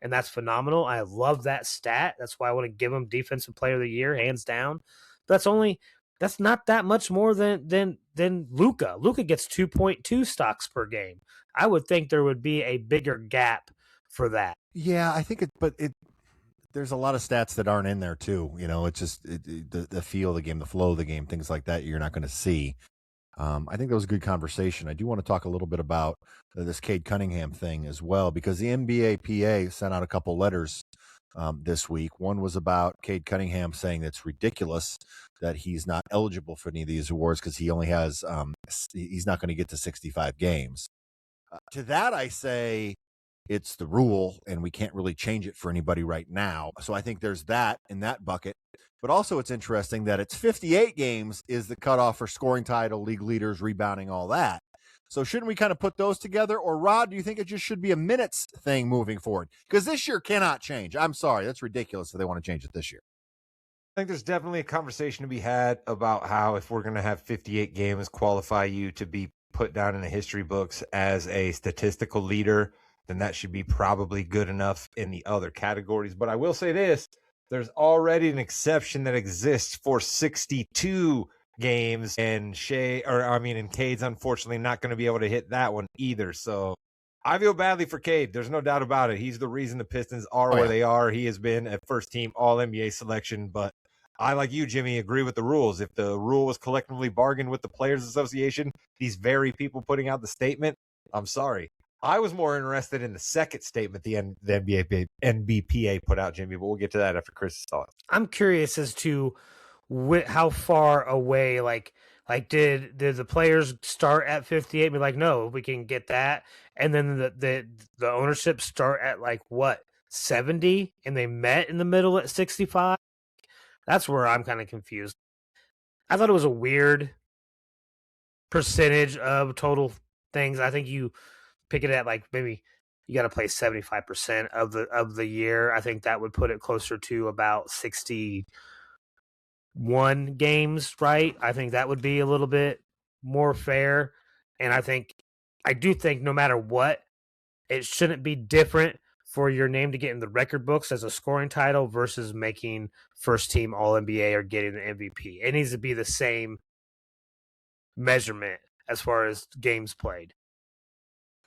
Speaker 3: and that's phenomenal. I love that stat. That's why I want to give him Defensive Player of the Year, hands down. That's not that much more than Luka. Luka gets 2.2 stocks per game. I would think there would be a bigger gap for that.
Speaker 2: Yeah, I think there's a lot of stats that aren't in there too. You know, it's just the feel of the game, the flow of the game, things like that you're not going to see. I think that was a good conversation. I do want to talk a little bit about this Cade Cunningham thing as well, because the NBA PA sent out a couple letters this week. One was about Cade Cunningham saying it's ridiculous that he's not eligible for any of these awards because he only has he's not going to get to 65 games. To that, I say it's the rule, and we can't really change it for anybody right now. So I think there's that in that bucket. But also it's interesting that it's 58 games is the cutoff for scoring title, league leaders, rebounding, all that. So shouldn't we kind of put those together? Or, Rod, do you think it just should be a minutes thing moving forward? Because this year cannot change. I'm sorry. That's ridiculous if they want to change it this year.
Speaker 1: I think there's definitely a conversation to be had about how if we're going to have 58 games qualify you to be put down in the history books as a statistical leader, then that should be probably good enough in the other categories. But I will say this, there's already an exception that exists for 62 games, and Cade's unfortunately not going to be able to hit that one either. So I feel badly for Cade. There's no doubt about it. He's the reason the Pistons are where they are. He has been a first-team All-NBA selection, but I, like you, Jimmy, agree with the rules. If the rule was collectively bargained with the Players Association, these very people putting out the statement, I'm sorry. I was more interested in the second statement the NBPA put out, Jimmy, but we'll get to that after Chris's thoughts.
Speaker 3: I'm curious as to how far away, like did the players start at 58 and be like, no, we can get that, and then the ownership start at like what, 70, and they met in the middle at 65? That's where I'm kind of confused. I thought it was a weird percentage of total things. I think you pick it at like maybe you got to play 75% of the year. I think that would put it closer to about 61 games, right? I think that would be a little bit more fair. And I do think no matter what, it shouldn't be different for your name to get in the record books as a scoring title versus making first team All-NBA or getting the MVP. It needs to be the same measurement as far as games played.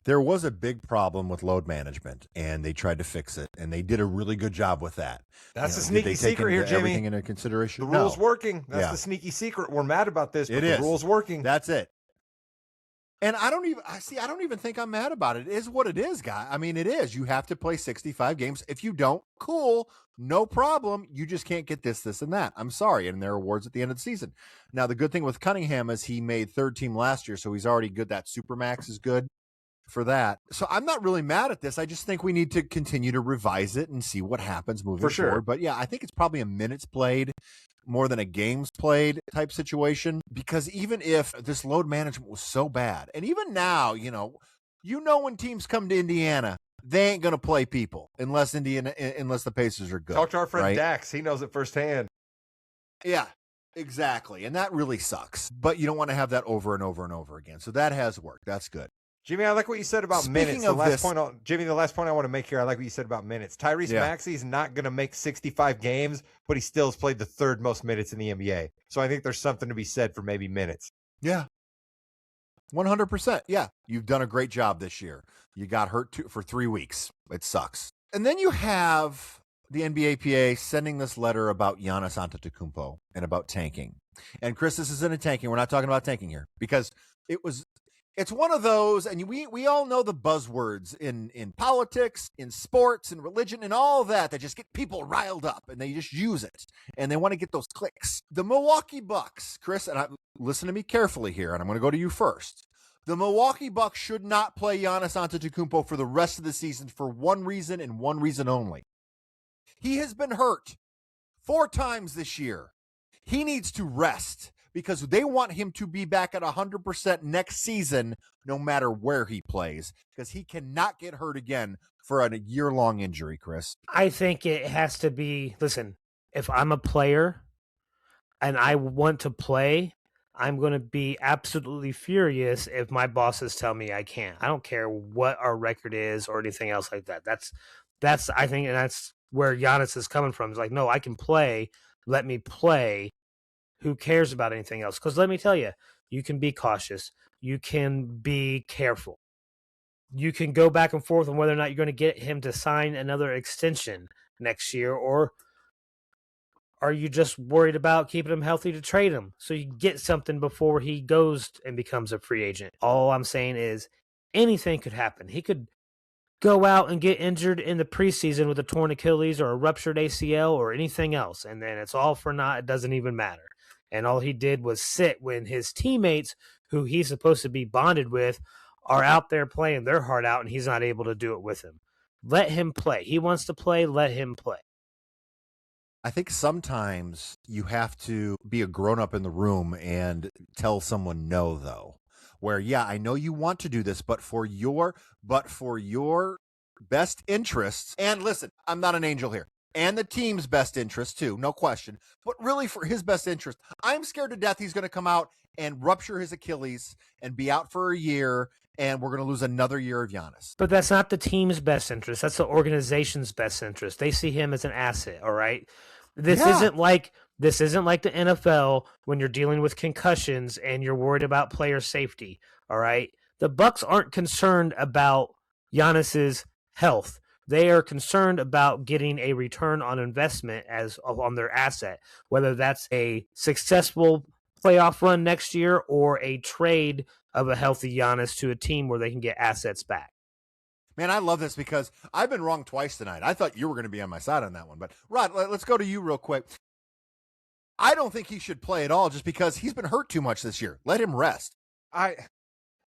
Speaker 2: There was a big problem with load management, and they tried to fix it, and they did a really good job with that.
Speaker 1: That's the sneaky secret here, Jimmy.
Speaker 2: Everything into consideration.
Speaker 1: The rule's working. That's the sneaky secret. We're mad about this, but the rule's working.
Speaker 2: That's it. And I don't even think I'm mad about it. It is what it is, guy. I mean, it is. You have to play 65 games. If you don't, cool, no problem. You just can't get this, and that. I'm sorry. And there are awards at the end of the season. Now, the good thing with Cunningham is he made third team last year, so he's already good. That Supermax is good for that. So I'm not really mad at this. I just think we need to continue to revise it and see what happens moving forward. But yeah, I think it's probably a minutes played more than a games played type situation, because even if this load management was so bad, and even now, when teams come to Indiana, they ain't going to play people unless the Pacers are good.
Speaker 1: Talk to our friend
Speaker 2: right?
Speaker 1: Dax. He knows it firsthand.
Speaker 2: Yeah, exactly. And that really sucks, but you don't want to have that over and over and over again. So that has worked. That's good. Jimmy,
Speaker 1: I like what you said about minutes. The last point I want to make here, I like what you said about minutes. Tyrese Maxey's not going to make 65 games, but he still has played the third most minutes in the NBA. So I think there's something to be said for maybe minutes.
Speaker 2: Yeah. 100%. Yeah. You've done a great job this year. You got hurt for 3 weeks. It sucks. And then you have the NBAPA sending this letter about Giannis Antetokounmpo and about tanking. And Chris, this isn't a tanking. We're not talking about tanking here, because it's one of those, and we all know the buzzwords in politics, in sports, in religion, and all that just get people riled up, and they just use it, and they want to get those clicks. The Milwaukee Bucks, Chris, and listen to me carefully here, and I'm going to go to you first. The Milwaukee Bucks should not play Giannis Antetokounmpo for the rest of the season for one reason and one reason only. He has been hurt 4 times this year. He needs to rest, because they want him to be back at 100% next season, no matter where he plays, because he cannot get hurt again for a year-long injury, Chris.
Speaker 3: I think it has to be, listen, if I'm a player and I want to play, I'm going to be absolutely furious if my bosses tell me I can't. I don't care what our record is or anything else like that. That's I think, and that's where Giannis is coming from. It's like, no, I can play. Let me play. Who cares about anything else? Because let me tell you, you can be cautious. You can be careful. You can go back and forth on whether or not you're going to get him to sign another extension next year, or are you just worried about keeping him healthy to trade him so you get something before he goes and becomes a free agent? All I'm saying is anything could happen. He could go out and get injured in the preseason with a torn Achilles or a ruptured ACL or anything else, and then it's all for naught. It doesn't even matter. And all he did was sit when his teammates, who he's supposed to be bonded with, are out there playing their heart out, and he's not able to do it with him. Let him play. He wants to play. Let him play.
Speaker 2: I think sometimes you have to be a grown-up in the room and tell someone no, though. where, yeah, I know you want to do this, but for your best interests, and listen, I'm not an angel here, and the team's best interest too, no question, but really for his best interest, I'm scared to death he's going to come out and rupture his Achilles and be out for a year, and we're going to lose another year of Giannis.
Speaker 3: But that's not the team's best interest. That's the organization's best interest. They see him as an asset, all right? This isn't like the NFL when you're dealing with concussions and you're worried about player safety, all right? The Bucks aren't concerned about Giannis's health. They are concerned about getting a return on investment on their asset, whether that's a successful playoff run next year or a trade of a healthy Giannis to a team where they can get assets back.
Speaker 2: Man, I love this because I've been wrong twice tonight. I thought you were going to be on my side on that one. But, Rod, let's go to you real quick. I don't think he should play at all just because he's been hurt too much this year. Let him rest.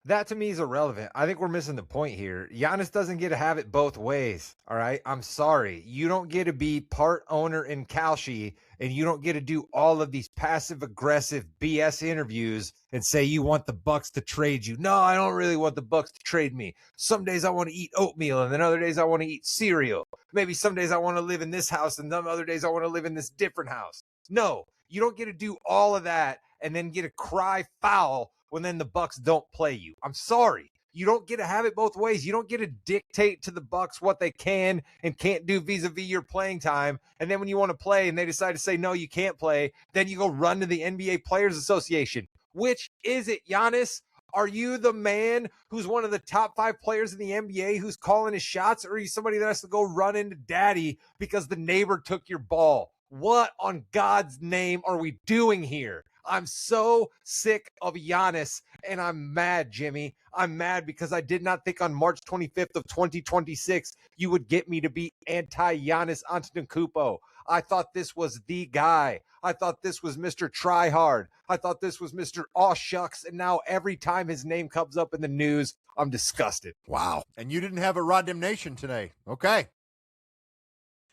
Speaker 1: That to me is irrelevant. I think we're missing the point here. Giannis doesn't get to have it both ways, all right? I'm sorry. You don't get to be part owner in Kalshi, and you don't get to do all of these passive-aggressive BS interviews and say you want the Bucks to trade you. No, I don't really want the Bucks to trade me. Some days I want to eat oatmeal, and then other days I want to eat cereal. Maybe some days I want to live in this house, and then other days I want to live in this different house. No, you don't get to do all of that and then get to cry foul when then the Bucks don't play you. I'm sorry. You don't get to have it both ways. You don't get to dictate to the Bucks what they can and can't do vis-a-vis your playing time. And then when you want to play and they decide to say, no, you can't play, then you go run to the NBA Players Association. Which is it, Giannis? Are you the man who's one of the top 5 players in the NBA who's calling his shots, or are you somebody that has to go run into daddy because the neighbor took your ball? What on God's name are we doing here? I'm so sick of Giannis, and I'm mad, Jimmy. I'm mad because I did not think on March 25th of 2026 you would get me to be anti-Giannis Antetokounmpo. I thought this was the guy. I thought this was Mr. Tryhard. I thought this was Mr. Aw Shucks, and now every time his name comes up in the news, I'm disgusted.
Speaker 2: Wow. And you didn't have a Rod Damnation today. Okay.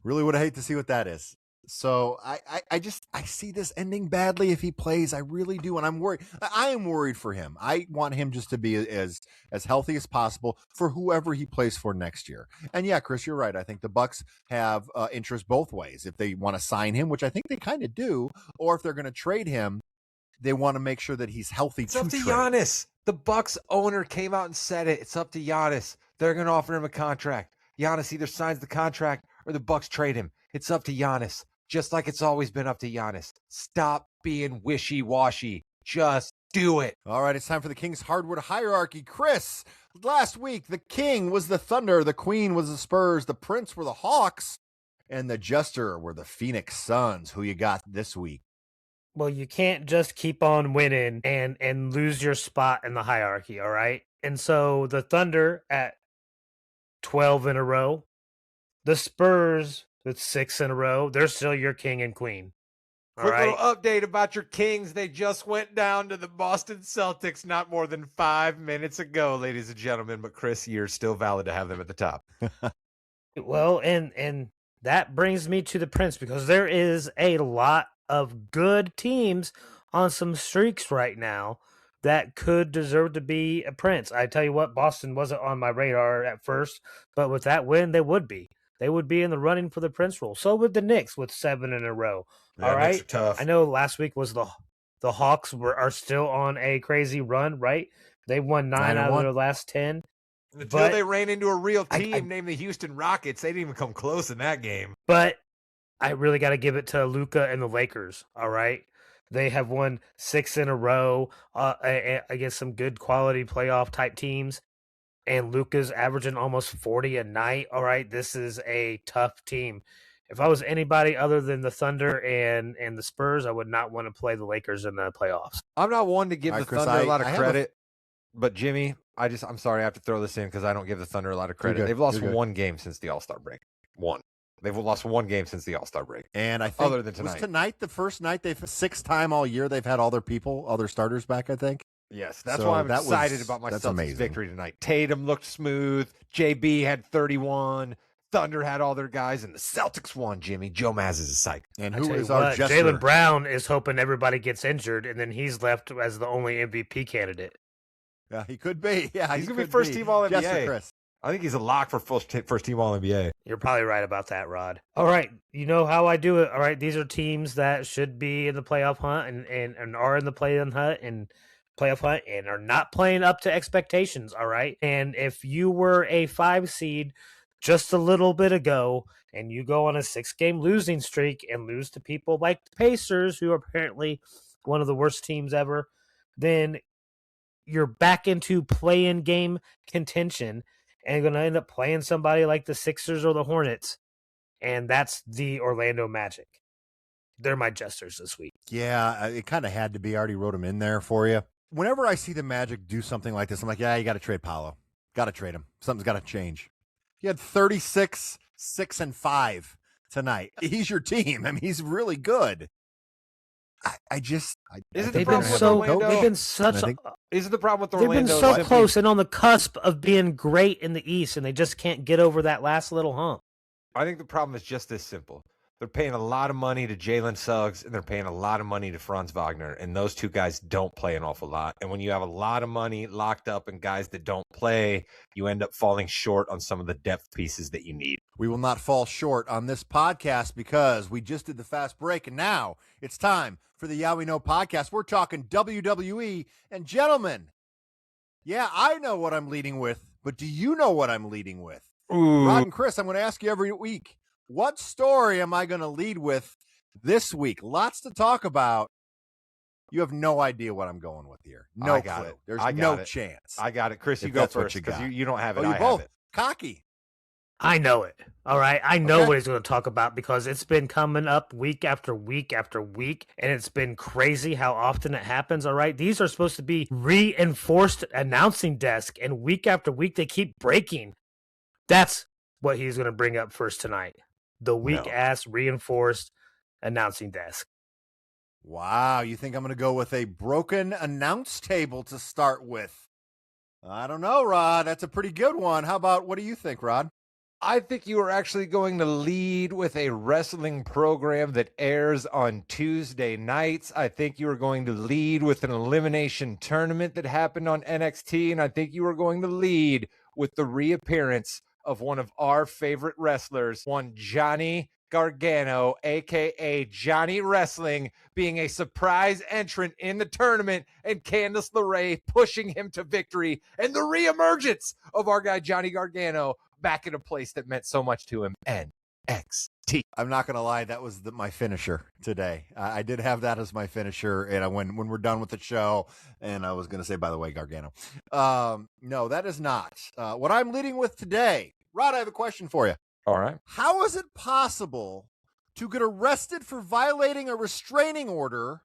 Speaker 2: Really would hate to see what that is. So I see this ending badly if he plays. I really do. And I'm worried. I am worried for him. I want him just to be as healthy as possible for whoever he plays for next year. And yeah, Chris, you're right. I think the Bucks have interest both ways. If they want to sign him, which I think they kind of do, or if they're going to trade him, they want to make sure that he's healthy.
Speaker 1: It's up to Giannis. The Bucks owner came out and said it. It's up to Giannis. They're going to offer him a contract. Giannis either signs the contract or the Bucks trade him. It's up to Giannis. Just like it's always been up to Giannis. Stop being wishy-washy. Just do it.
Speaker 2: All right, it's time for the King's Hardwood Hierarchy. Chris, last week, the King was the Thunder, the Queen was the Spurs, the Prince were the Hawks, and the Jester were the Phoenix Suns. Who you got this week?
Speaker 3: Well, you can't just keep on winning and lose your spot in the hierarchy, all right? And so the Thunder at 12 in a row, the Spurs with 6 in a row, they're still your king and queen. All
Speaker 1: Quick
Speaker 3: right?
Speaker 1: little update about your Kings. They just went down to the Boston Celtics not more than 5 minutes ago, ladies and gentlemen. But Chris, you're still valid to have them at the top.
Speaker 3: Well, and that brings me to the Prince, because there is a lot of good teams on some streaks right now that could deserve to be a Prince. I tell you what, Boston wasn't on my radar at first, but with that win, they would be. They would be in the running for the Prince role. So would the Knicks with 7 in a row.
Speaker 1: Yeah,
Speaker 3: all right.
Speaker 1: Knicks are tough.
Speaker 3: I know last week was the Hawks are still on a crazy run, right? They won 9 out of their last 10.
Speaker 1: Until they ran into a real team named the Houston Rockets, they didn't even come close in that game.
Speaker 3: But I really got to give it to Luka and the Lakers. All right. They have won 6 in a row against some good quality playoff type teams. And Luka's averaging almost 40 a night. All right, this is a tough team. If I was anybody other than the Thunder and the Spurs, I would not want to play the Lakers in the playoffs.
Speaker 1: I'm not one to give the
Speaker 2: Chris,
Speaker 1: Thunder a lot of credit, but Jimmy, I'm sorry, I have to throw this in because I don't give the Thunder a lot of credit. They've lost one game since the All-Star break. One. They've lost one game since the All-Star break.
Speaker 2: And I think
Speaker 1: other than tonight.
Speaker 2: Was tonight the first night they've 6th time all year they've had all their starters back, I think.
Speaker 1: Yes, that's why I'm excited about my Celtics victory tonight. Tatum looked smooth. JB had 31. Thunder had all their guys, and the Celtics won, Jimmy. Joe Maz is a psych.
Speaker 2: And who is our Jester?
Speaker 3: Jaylen Brown is hoping everybody gets injured, and then he's left as the only MVP candidate.
Speaker 2: Yeah, he could be. Yeah,
Speaker 1: He's
Speaker 2: he
Speaker 1: going to be
Speaker 2: could
Speaker 1: first team All
Speaker 2: Yes, sir,
Speaker 1: NBA.
Speaker 2: Chris.
Speaker 1: I think he's a lock for first team All NBA.
Speaker 3: You're probably right about that, Rod. All right. You know how I do it. All right. These are teams that should be in the playoff hunt and are in the playoff hunt and are not playing up to expectations. All right. And if you were a 5 seed just a little bit ago and you go on a 6-game losing streak and lose to people like the Pacers, who are apparently one of the worst teams ever, then you're back into play-in game contention and going to end up playing somebody like the Sixers or the Hornets, and that's the Orlando Magic. They're my jesters this week.
Speaker 2: Yeah, it kind of had to be. I already wrote him in there for you. Whenever I see the Magic do something like this, I'm like, yeah, you got to trade Paolo. Got to trade him. Something's got to change. He had 36, 6, and 5 tonight. He's your team. I mean, he's really good.
Speaker 1: Isn't
Speaker 3: They've been such.
Speaker 1: Isn't the problem with
Speaker 3: They've
Speaker 1: Orlando?
Speaker 3: been so close and on the cusp of being great in the East, and they just can't get over that last little hump.
Speaker 1: I think the problem is just this simple. They're paying a lot of money to Jalen Suggs, and they're paying a lot of money to Franz Wagner, and those two guys don't play an awful lot. And when you have a lot of money locked up in guys that don't play, you end up falling short on some of the depth pieces that you need.
Speaker 2: We will not fall short on this podcast because we just did the fast break, and now it's time for the Yeah We Know podcast. We're talking WWE, and gentlemen, yeah, I know what I'm leading with, but do you know what I'm leading with?
Speaker 1: Ooh.
Speaker 2: Rod and Chris, I'm going to ask you every week, what story am I going to lead with this week? Lots to talk about. You have no idea what I'm going with here. No
Speaker 1: I got
Speaker 2: clue.
Speaker 1: it.
Speaker 2: There's
Speaker 1: I got
Speaker 2: no
Speaker 1: it.
Speaker 2: chance.
Speaker 1: I got it. Chris, you
Speaker 2: If
Speaker 1: go
Speaker 2: that's what
Speaker 1: first
Speaker 2: you
Speaker 1: because
Speaker 2: got.
Speaker 1: you don't have it.
Speaker 2: Oh, you
Speaker 1: I have
Speaker 2: both
Speaker 1: it.
Speaker 2: cocky.
Speaker 3: I know it. All right. I know
Speaker 2: Okay.
Speaker 3: what he's going to talk about because it's been coming up week after week after week, and it's been crazy how often it happens. All right. These are supposed to be reinforced announcing desk, and week after week they keep breaking. That's what he's going to bring up first tonight. The weak-ass reinforced announcing desk.
Speaker 2: Wow, you think I'm going to go with a broken announce table to start with? I don't know, Rod. That's a pretty good one. What do you think, Rod?
Speaker 1: I think you are actually going to lead with a wrestling program that airs on Tuesday nights. I think you are going to lead with an elimination tournament that happened on NXT, and I think you are going to lead with the reappearance of one of our favorite wrestlers, one Johnny Gargano, a.k.a. Johnny Wrestling, being a surprise entrant in the tournament, and Candice LeRae pushing him to victory, and the reemergence of our guy Johnny Gargano back in a place that meant so much to him, NXT.
Speaker 2: I'm not going to lie. That was my finisher today. I did have that as my finisher. And when we're done with the show, and I was going to say, by the way, Gargano. No, that is not. What I'm leading with today, Rod, I have a question for you.
Speaker 1: All right.
Speaker 2: How is it possible to get arrested for violating a restraining order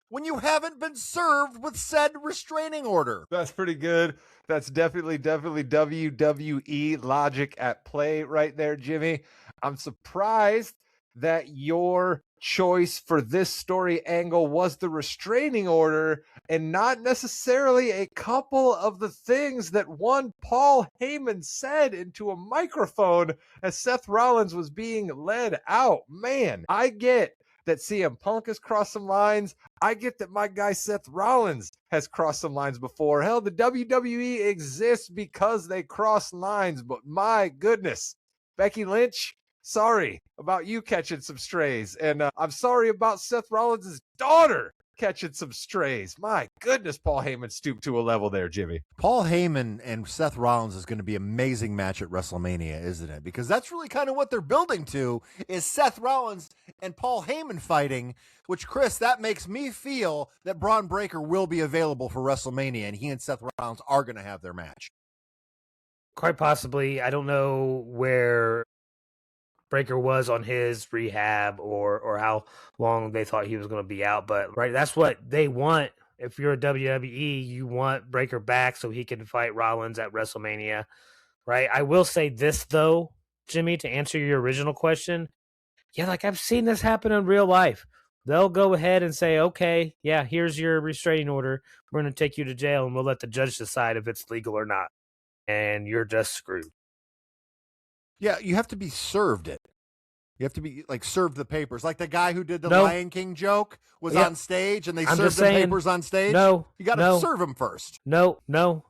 Speaker 2: when you haven't been served with said restraining order?
Speaker 1: That's pretty good. That's definitely WWE logic at play right there, Jimmy. I'm surprised that your choice for this story angle was the restraining order and not necessarily a couple of the things that one Paul Heyman said into a microphone as Seth Rollins was being led out. Man, I get that CM Punk has crossed some lines. I get that my guy Seth Rollins has crossed some lines before. Hell, the WWE exists because they cross lines, but my goodness, Becky Lynch, sorry about you catching some strays. And I'm sorry about Seth Rollins' daughter catching some strays. My goodness, Paul Heyman stooped to a level there, Jimmy.
Speaker 2: Paul Heyman and Seth Rollins is going to be an amazing match at WrestleMania, isn't it? Because that's really kind of what they're building to, is Seth Rollins and Paul Heyman fighting, which, Chris, that makes me feel that Braun Breaker will be available for WrestleMania, and he and Seth Rollins are going to have their match.
Speaker 3: Quite possibly. I don't know where Breaker was on his rehab or how long they thought he was going to be out, but right, that's what they want. If you're a WWE, you want Breaker back so he can fight Rollins at WrestleMania, right? I will say this though, Jimmy, to answer your original question. Yeah, like I've seen this happen in real life. They'll go ahead and say, okay, yeah, here's your restraining order. We're going to take you to jail and we'll let the judge decide if it's legal or not. And you're just screwed.
Speaker 2: Yeah, you have to be served it. You have to be like serve the papers. Like the guy who did the
Speaker 3: No.
Speaker 2: Lion King joke was
Speaker 3: Yeah.
Speaker 2: on stage and they
Speaker 3: I'm
Speaker 2: served
Speaker 3: just
Speaker 2: him
Speaker 3: saying,
Speaker 2: papers on stage.
Speaker 3: no,
Speaker 2: You got to
Speaker 3: no.
Speaker 2: serve him first.
Speaker 3: No.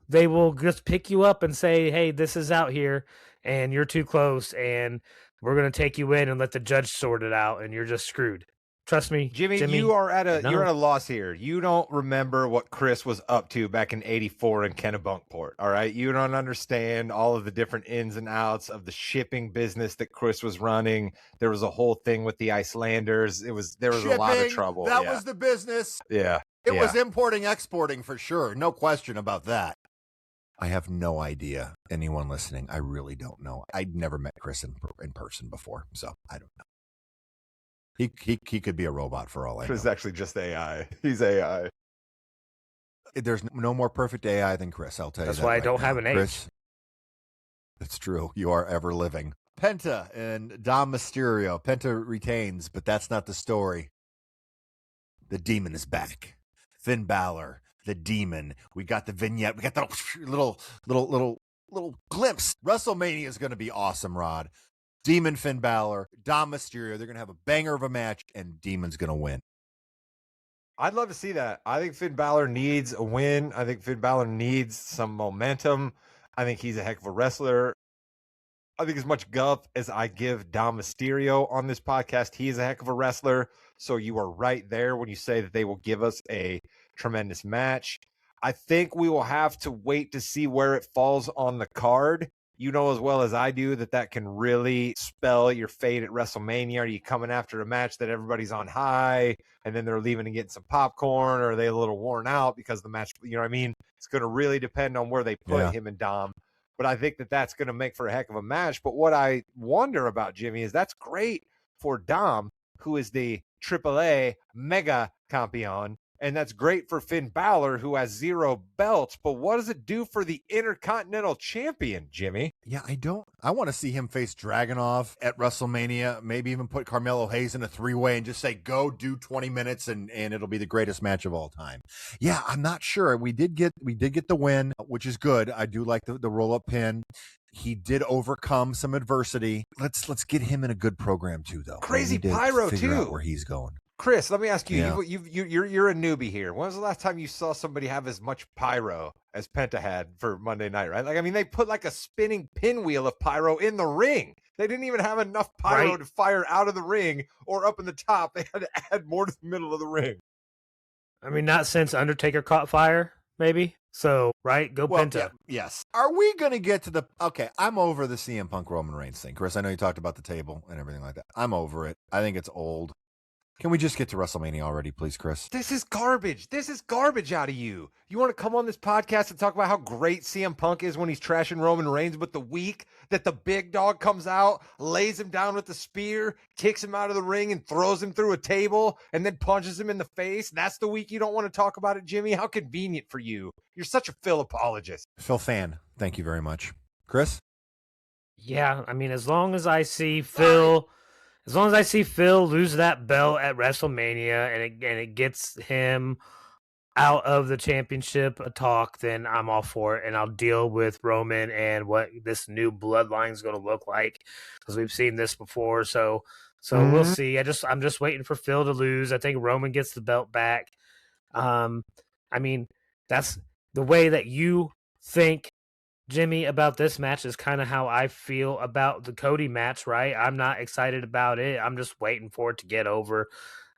Speaker 3: They will just pick you up and say, hey, this is out here and you're too close and we're going to take you in and let the judge sort it out and you're just screwed. Trust me,
Speaker 1: Jimmy, you are you're at
Speaker 3: no.
Speaker 1: a loss here. You don't remember what Chris was up to back in '84 in Kennebunkport. All right, you don't understand all of the different ins and outs of the shipping business that Chris was running. There was a whole thing with the Icelanders. There was a lot of
Speaker 2: Shipping,
Speaker 1: trouble.
Speaker 2: That was the business.
Speaker 1: Yeah,
Speaker 2: It was importing, exporting for sure. No question about that. I have no idea. Anyone listening, I really don't know. I'd never met Chris in person before, so I don't know. He could be a robot for all I know.
Speaker 1: Chris is actually just AI. He's AI.
Speaker 2: There's no more perfect AI than Chris, I'll tell you that.
Speaker 3: That's why I don't have an age.
Speaker 2: Chris, that's true. You are ever living. Penta and Dom Mysterio. Penta retains, but that's not the story. The demon is back. Finn Balor, the demon. We got the vignette. We got the little glimpse. WrestleMania is going to be awesome, Rod. Demon Finn Balor, Dom Mysterio. They're going to have a banger of a match, and Demon's going to win.
Speaker 1: I'd love to see that. I think Finn Balor needs a win. I think Finn Balor needs some momentum. I think he's a heck of a wrestler. I think as much guff as I give Dom Mysterio on this podcast, he is a heck of a wrestler. So you are right there when you say that they will give us a tremendous match. I think we will have to wait to see where it falls on the card. You know as well as I do that can really spell your fate at WrestleMania. Are you coming after a match that everybody's on high and then they're leaving and getting some popcorn, or are they a little worn out because the match, you know what I mean? It's going to really depend on where they put him and Dom. But I think that's going to make for a heck of a match. But what I wonder about, Jimmy, is that's great for Dom, who is the AAA Mega Campeon. And that's great for Finn Balor, who has 0 belts. But what does it do for the Intercontinental Champion, Jimmy?
Speaker 2: Yeah, I want to see him face Dragunov at WrestleMania. Maybe even put Carmelo Hayes in a 3-way and just say, go do 20 minutes and it'll be the greatest match of all time. Yeah, I'm not sure. We did get the win, which is good. I do like the roll-up pin. He did overcome some adversity. Let's get him in a good program too, though.
Speaker 1: Crazy Pyro
Speaker 2: figure
Speaker 1: too.
Speaker 2: Out where he's going.
Speaker 1: Chris, let me ask you,
Speaker 2: Yeah.
Speaker 1: you're a newbie here. When was the last time you saw somebody have as much pyro as Penta had for Monday night, right? Like, I mean, they put like a spinning pinwheel of pyro in the ring. They didn't even have enough pyro to fire out of the ring or up in the top. They had to add more to the middle of the ring.
Speaker 3: I mean, not since Undertaker caught fire, maybe. So, right? Go Penta.
Speaker 2: Yeah, yes. Are we going to get to the... Okay, I'm over the CM Punk Roman Reigns thing. Chris, I know you talked about the table and everything like that. I'm over it. I think it's old. Can we just get to WrestleMania already, please, Chris?
Speaker 1: This is garbage. This is garbage out of you. You want to come on this podcast and talk about how great CM Punk is when he's trashing Roman Reigns, but the week that the big dog comes out, lays him down with the spear, kicks him out of the ring and throws him through a table and then punches him in the face, that's the week you don't want to talk about it, Jimmy? How convenient for you. You're such a Phil apologist.
Speaker 2: Phil fan, thank you very much. Chris?
Speaker 3: Yeah, I mean, as long as I see Phil lose that belt at WrestleMania and it gets him out of the championship talk, then I'm all for it, and I'll deal with Roman and what this new bloodline is going to look like, because we've seen this before. So we'll see. I'm just waiting for Phil to lose. I think Roman gets the belt back. I mean, that's the way that you think, Jimmy, about this match is kind of how I feel about the Cody match, right? I'm not excited about it. I'm just waiting for it to get over.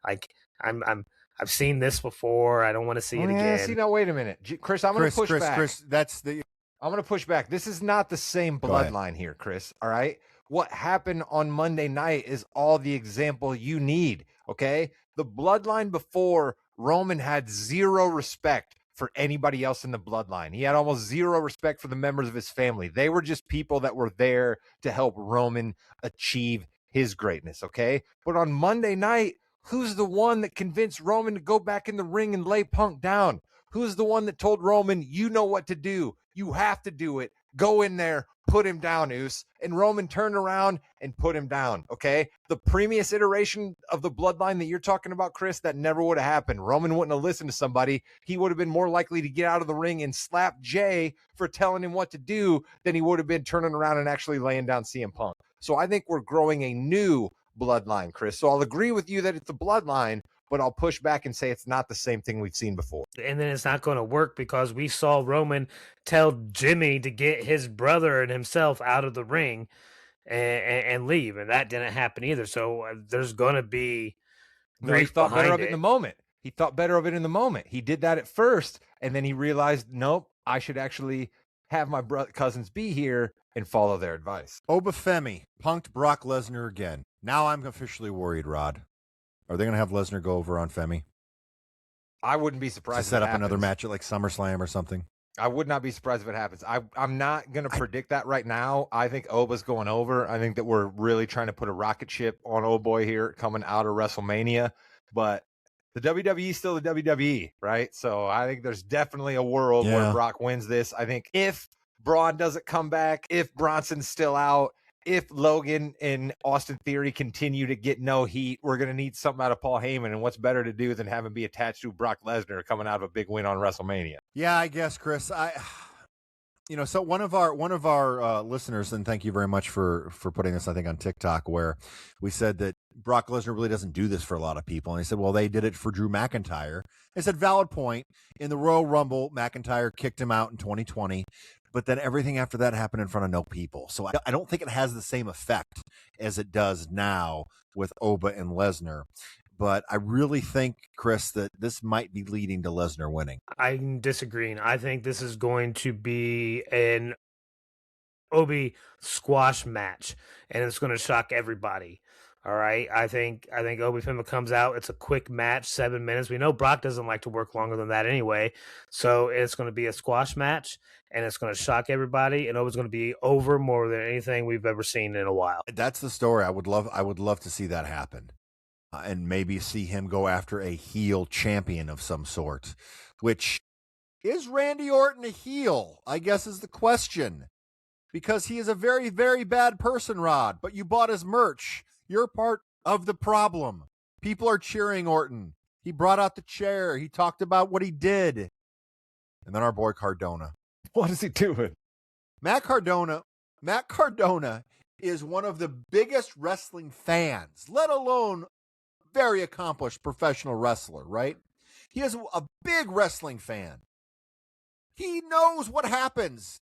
Speaker 3: Like I've seen this before. I don't want to see it again.
Speaker 1: See, now wait a minute, Chris. I'm going to push back.
Speaker 2: Chris,
Speaker 1: I'm going to push back. This is not the same bloodline here, Chris. All right. What happened on Monday night is all the example you need. Okay. The bloodline before, Roman had 0 respect for anybody else in the bloodline. He had almost 0 respect for the members of his family. They were just people that were there to help Roman achieve his greatness. Okay. But on Monday night, who's the one that convinced Roman to go back in the ring and lay Punk down? Who's the one that told Roman, you know what to do? You have to do it. Go in there, put him down, Oos. And Roman turned around and put him down, okay? The previous iteration of the bloodline that you're talking about, Chris, that never would have happened. Roman wouldn't have listened to somebody. He would have been more likely to get out of the ring and slap Jay for telling him what to do than he would have been turning around and actually laying down CM Punk. So I think we're growing a new bloodline, Chris. So I'll agree with you that it's a bloodline, but I'll push back and say it's not the same thing we've seen before.
Speaker 3: And then it's not going to work because we saw Roman tell Jimmy to get his brother and himself out of the ring and leave, and that didn't happen either. So there's going to be
Speaker 1: No, he
Speaker 3: grief
Speaker 1: thought better of
Speaker 3: behind
Speaker 1: it in the moment. He thought better of it in the moment. He did that at first, and then he realized, nope, I should actually have my cousins be here and follow their advice.
Speaker 2: Obafemi punked Brock Lesnar again. Now I'm officially worried, Rod. Are they going to have Lesnar go over on Femi
Speaker 1: I wouldn't be
Speaker 2: to
Speaker 1: surprised
Speaker 2: set
Speaker 1: if it
Speaker 2: up another
Speaker 1: happens.
Speaker 2: match at like SummerSlam or something?
Speaker 1: I would not be surprised if it happens. I'm not going to predict that right now. I think Oba's going over. I think that we're really trying to put a rocket ship on old boy here coming out of WrestleMania. But the WWE is still the WWE, right? So I think there's definitely a world where Brock wins this. I think if Braun doesn't come back, if Bronson's still out, if Logan and Austin Theory continue to get no heat, we're going to need something out of Paul Heyman. And what's better to do than have him be attached to Brock Lesnar coming out of a big win on WrestleMania?
Speaker 2: Yeah, I guess, Chris. So one of our listeners, and thank you very much for putting this, I think, on TikTok, where we said that Brock Lesnar really doesn't do this for a lot of people. And he said, well, they did it for Drew McIntyre. I said, valid point. In the Royal Rumble, McIntyre kicked him out in 2020. But then everything after that happened in front of no people. So I don't think it has the same effect as it does now with Oba and Lesnar. But I really think, Chris, that this might be leading to Lesnar winning.
Speaker 3: I'm disagreeing. I think this is going to be an Obi squash match, and it's going to shock everybody. All right. I think Obi Fima comes out. It's a quick match, 7 minutes. We know Brock doesn't like to work longer than that anyway. So it's going to be a squash match, and it's going to shock everybody. And Obi's going to be over more than anything we've ever seen in a while.
Speaker 2: That's the story. I would love to see that happen. And maybe see him go after a heel champion of some sort, which is Randy Orton a heel, I guess is the question, because he is a very, very bad person, Rod, but you bought his merch. You're part of the problem. People are cheering Orton. He brought out the chair. He talked about what he did. And then our boy Cardona.
Speaker 1: What is he doing?
Speaker 2: Matt Cardona is one of the biggest wrestling fans, let alone very accomplished professional wrestler, right? He is a big wrestling fan. He knows what happens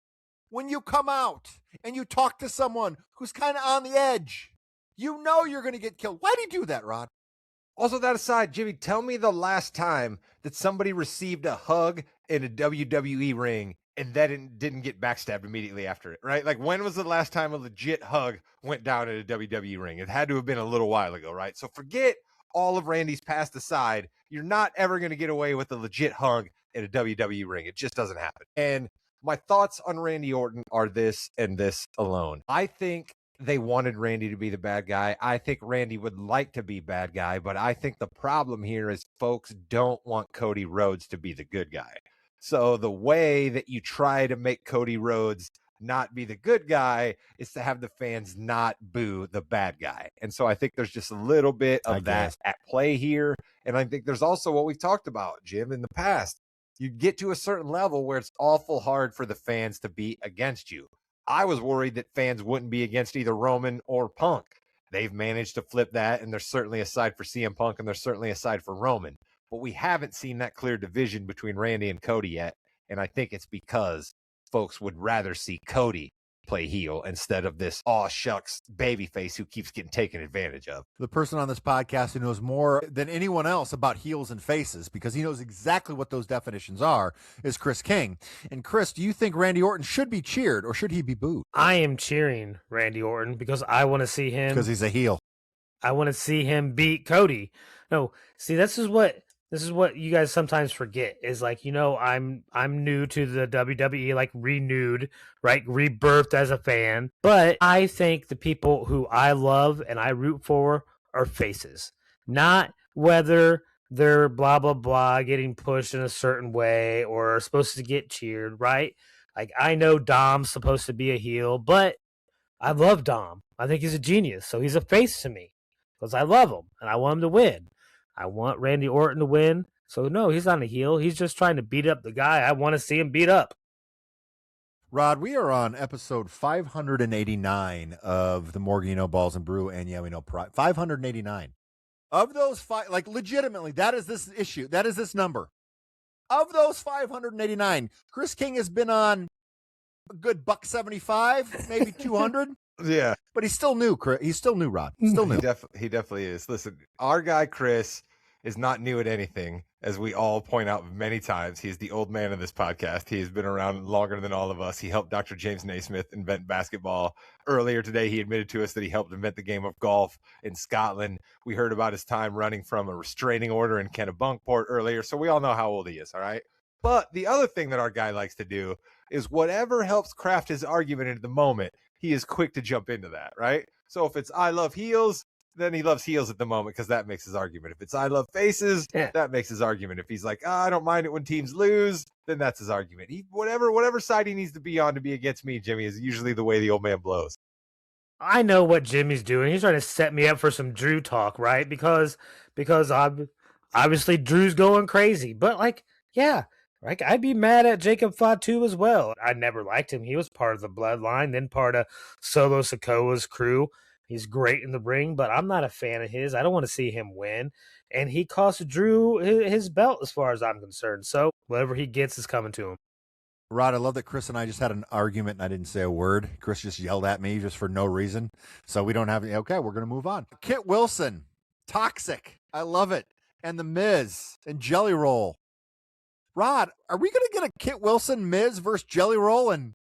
Speaker 2: when you come out and you talk to someone who's kind of on the edge. You know you're going to get killed. Why do you do that, Rod?
Speaker 1: Also, that aside, Jimmy, tell me the last time that somebody received a hug in a WWE ring and then didn't get backstabbed immediately after it, right? Like, when was the last time a legit hug went down at a WWE ring? It had to have been a little while ago, right? So forget all of Randy's past aside. You're not ever going to get away with a legit hug at a WWE ring. It just doesn't happen. And my thoughts on Randy Orton are this and this alone. I think they wanted Randy to be the bad guy. I think Randy would like to be bad guy, but I think the problem here is folks don't want Cody Rhodes to be the good guy. So the way that you try to make Cody Rhodes not be the good guy is to have the fans not boo the bad guy. And so I think there's just a little bit of that at play here. And I think there's also what we've talked about, Jim, in the past. You get to a certain level where it's awful hard for the fans to be against you. I was worried that fans wouldn't be against either Roman or Punk. They've managed to flip that, and they're certainly a side for CM Punk, and they're certainly a side for Roman. But we haven't seen that clear division between Randy and Cody yet, and I think it's because folks would rather see Cody play heel instead of this aw shucks babyface who keeps getting taken advantage of.
Speaker 2: The person on this podcast who knows more than anyone else about heels and faces, because he knows exactly what those definitions are, is Chris King. And Chris, do you think Randy Orton should be cheered or should he be booed?
Speaker 3: I am cheering Randy Orton because I want to see him.
Speaker 2: Because he's a heel.
Speaker 3: I want to see him beat Cody. No, see, this is what you guys sometimes forget is, like, you know, I'm new to the WWE, like renewed, right? Rebirthed as a fan. But I think the people who I love and I root for are faces, not whether they're blah, blah, blah, getting pushed in a certain way or are supposed to get cheered, right? Like, I know Dom's supposed to be a heel, but I love Dom. I think he's a genius. So he's a face to me because I love him and I want him to win. I want Randy Orton to win. So, no, he's not a heel. He's just trying to beat up the guy I want to see him beat up.
Speaker 2: Rod, we are on episode 589 of the Morgan, Balls and Brew, and yeah, we know 589. Of those five, like legitimately, that is this issue. That is this number. Of those 589, Chris King has been on a good $175, maybe 200.
Speaker 1: Yeah.
Speaker 2: But he's still new, Chris. He's still new, Rod. Still new.
Speaker 1: He definitely is. Listen, our guy Chris is not new at anything, as we all point out many times. He's the old man of this podcast. He has been around longer than all of us. He helped Dr. James Naismith invent basketball. Earlier today, he admitted to us that he helped invent the game of golf in Scotland. We heard about his time running from a restraining order in Kennebunkport earlier, so we all know how old he is, all right? But the other thing that our guy likes to do is whatever helps craft his argument at the moment, he is quick to jump into that, right? So if it's I love heels, then he loves heels at the moment because that makes his argument. If it's I love faces, that makes his argument. If he's like, I don't mind it when teams lose, then that's his argument. Whatever side he needs to be on to be against me, Jimmy, is usually the way the old man blows.
Speaker 3: I know what Jimmy's doing. He's trying to set me up for some Drew talk, right? Because obviously Drew's going crazy. But like, yeah, right. I'd be mad at Jacob Fatu as well. I never liked him. He was part of the bloodline, then part of Solo Sikoa's crew. He's great in the ring, but I'm not a fan of his. I don't want to see him win. And he cost Drew his belt as far as I'm concerned. So whatever he gets is coming to him.
Speaker 2: Rod, I love that Chris and I just had an argument and I didn't say a word. Chris just yelled at me just for no reason. So we don't have any. Okay, we're going to move on. Kit Wilson, toxic. I love it. And The Miz and Jelly Roll. Rod, are we going to get a Kit Wilson, Miz versus Jelly Roll and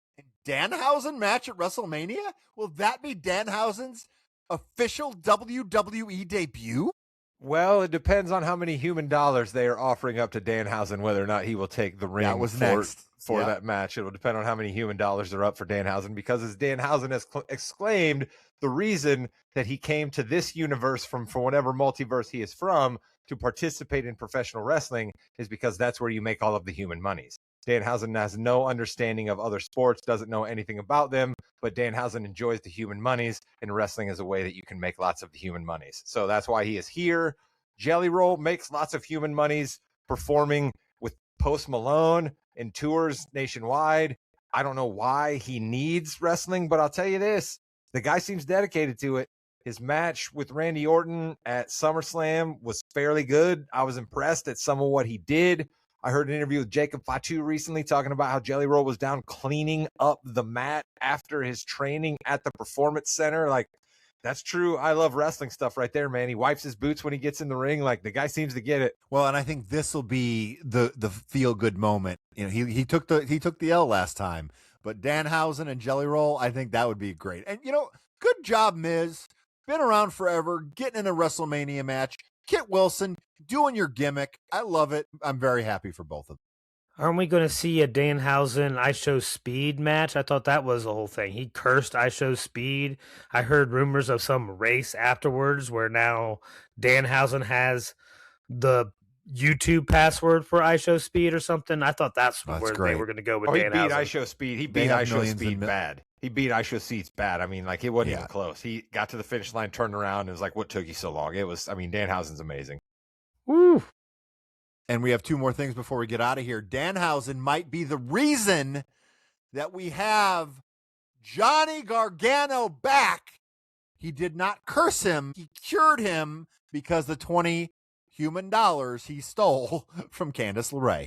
Speaker 2: Danhausen match at WrestleMania? Will that be Danhausen's official WWE debut?
Speaker 1: Well, it depends on how many human dollars they are offering up to Danhausen, whether or not he will take the ring for that match. It will depend on how many human dollars are up for Danhausen, because as Danhausen has exclaimed, the reason that he came to this universe from whatever multiverse he is from to participate in professional wrestling is because that's where you make all of the human monies. Danhausen has no understanding of other sports, doesn't know anything about them, but Danhausen enjoys the human monies, and wrestling is a way that you can make lots of the human monies. So that's why he is here. Jelly Roll makes lots of human monies performing with Post Malone and tours nationwide. I don't know why he needs wrestling, but I'll tell you this, the guy seems dedicated to it. His match with Randy Orton at SummerSlam was fairly good. I was impressed at some of what he did. I heard an interview with Jacob Fatu recently talking about how Jelly Roll was down cleaning up the mat after his training at the Performance Center. Like, that's true. I love wrestling stuff right there, man. He wipes his boots when he gets in the ring. Like, the guy seems to get it.
Speaker 2: Well, and I think this will be the feel good moment. You know, he took the L last time, but Danhausen and Jelly Roll, I think that would be great. And you know, good job, Miz. Been around forever, getting in a WrestleMania match. Kit Wilson doing your gimmick. I love it. I'm very happy for both of them.
Speaker 3: Aren't we going to see a Danhausen I Show Speed match? I thought that was the whole thing. He cursed I Show Speed. I heard rumors of some race afterwards where now Danhausen has the YouTube password for I Show Speed or something. I thought that's where
Speaker 2: great.
Speaker 3: They were going to go with
Speaker 1: Danhausen.
Speaker 3: Danhausen.
Speaker 1: He beat I Show Speed. He beat I Show Speed bad. He beat I Show Speed bad. I mean, like, it wasn't even close. He got to the finish line, turned around, and it was like, what took you so long? It was, I mean, Danhausen's amazing.
Speaker 3: Woo.
Speaker 2: And we have two more things before we get out of here. Danhausen might be the reason that we have Johnny Gargano back. He did not curse him. He cured him because the 20 human dollars he stole from Candice LeRae.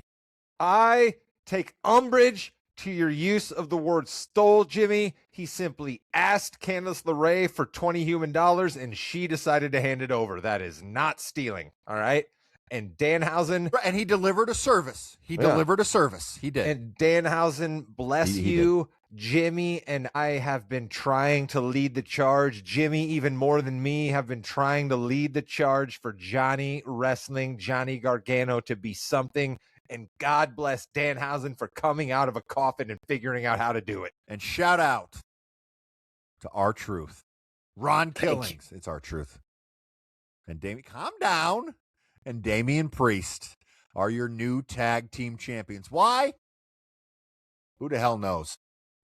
Speaker 1: I take umbrage to your use of the word stole, Jimmy. He simply asked Candice LeRae for 20 human dollars, and she decided to hand it over. That is not stealing, all right? And Danhausen...
Speaker 2: And he delivered a service. He delivered a service. He did.
Speaker 1: And Danhausen, bless you, Jimmy and I have been trying to lead the charge. Jimmy, even more than me, have been trying to lead the charge for Johnny Wrestling, Johnny Gargano to be something. And God bless Danhausen for coming out of a coffin and figuring out how to do it.
Speaker 2: And shout out to R-Truth. Ron Killings. It's R-Truth. And Damien, calm down. And Damian Priest are your new tag team champions. Why? Who the hell knows?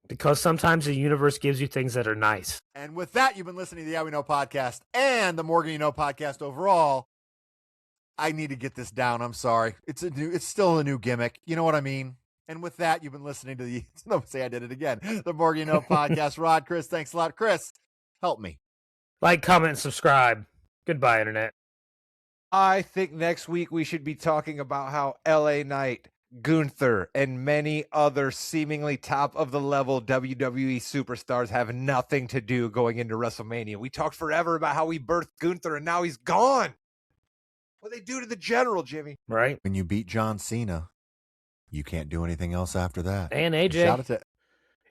Speaker 3: Because sometimes the universe gives you things that are nice.
Speaker 2: And with that, you've been listening to the Yeah We Know podcast and the Morgan You Know podcast overall. I need to get this down. I'm sorry. It's still a new gimmick. You know what I mean? And with that, you've been listening to the no, say I did it again. The Morgan podcast. Rod, Chris, thanks a lot. Chris, help me.
Speaker 3: Like, comment, and subscribe. Goodbye, Internet.
Speaker 1: I think next week we should be talking about how LA Knight, Gunther, and many other seemingly top of the level WWE superstars have nothing to do going into WrestleMania. We talked forever about how we birthed Gunther and now he's gone. What they do to the general, Jimmy?
Speaker 3: Right?
Speaker 2: When you beat John Cena, you can't do anything else after that.
Speaker 3: And AJ.
Speaker 2: Shout out to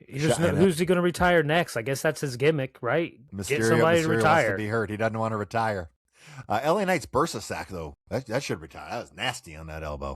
Speaker 3: Who's he going to retire next? I guess that's his gimmick, right? Get somebody to retire.
Speaker 2: Wants to be hurt. He doesn't want to retire. LA Knight's Bursa sack, though, that should retire. That was nasty on that elbow.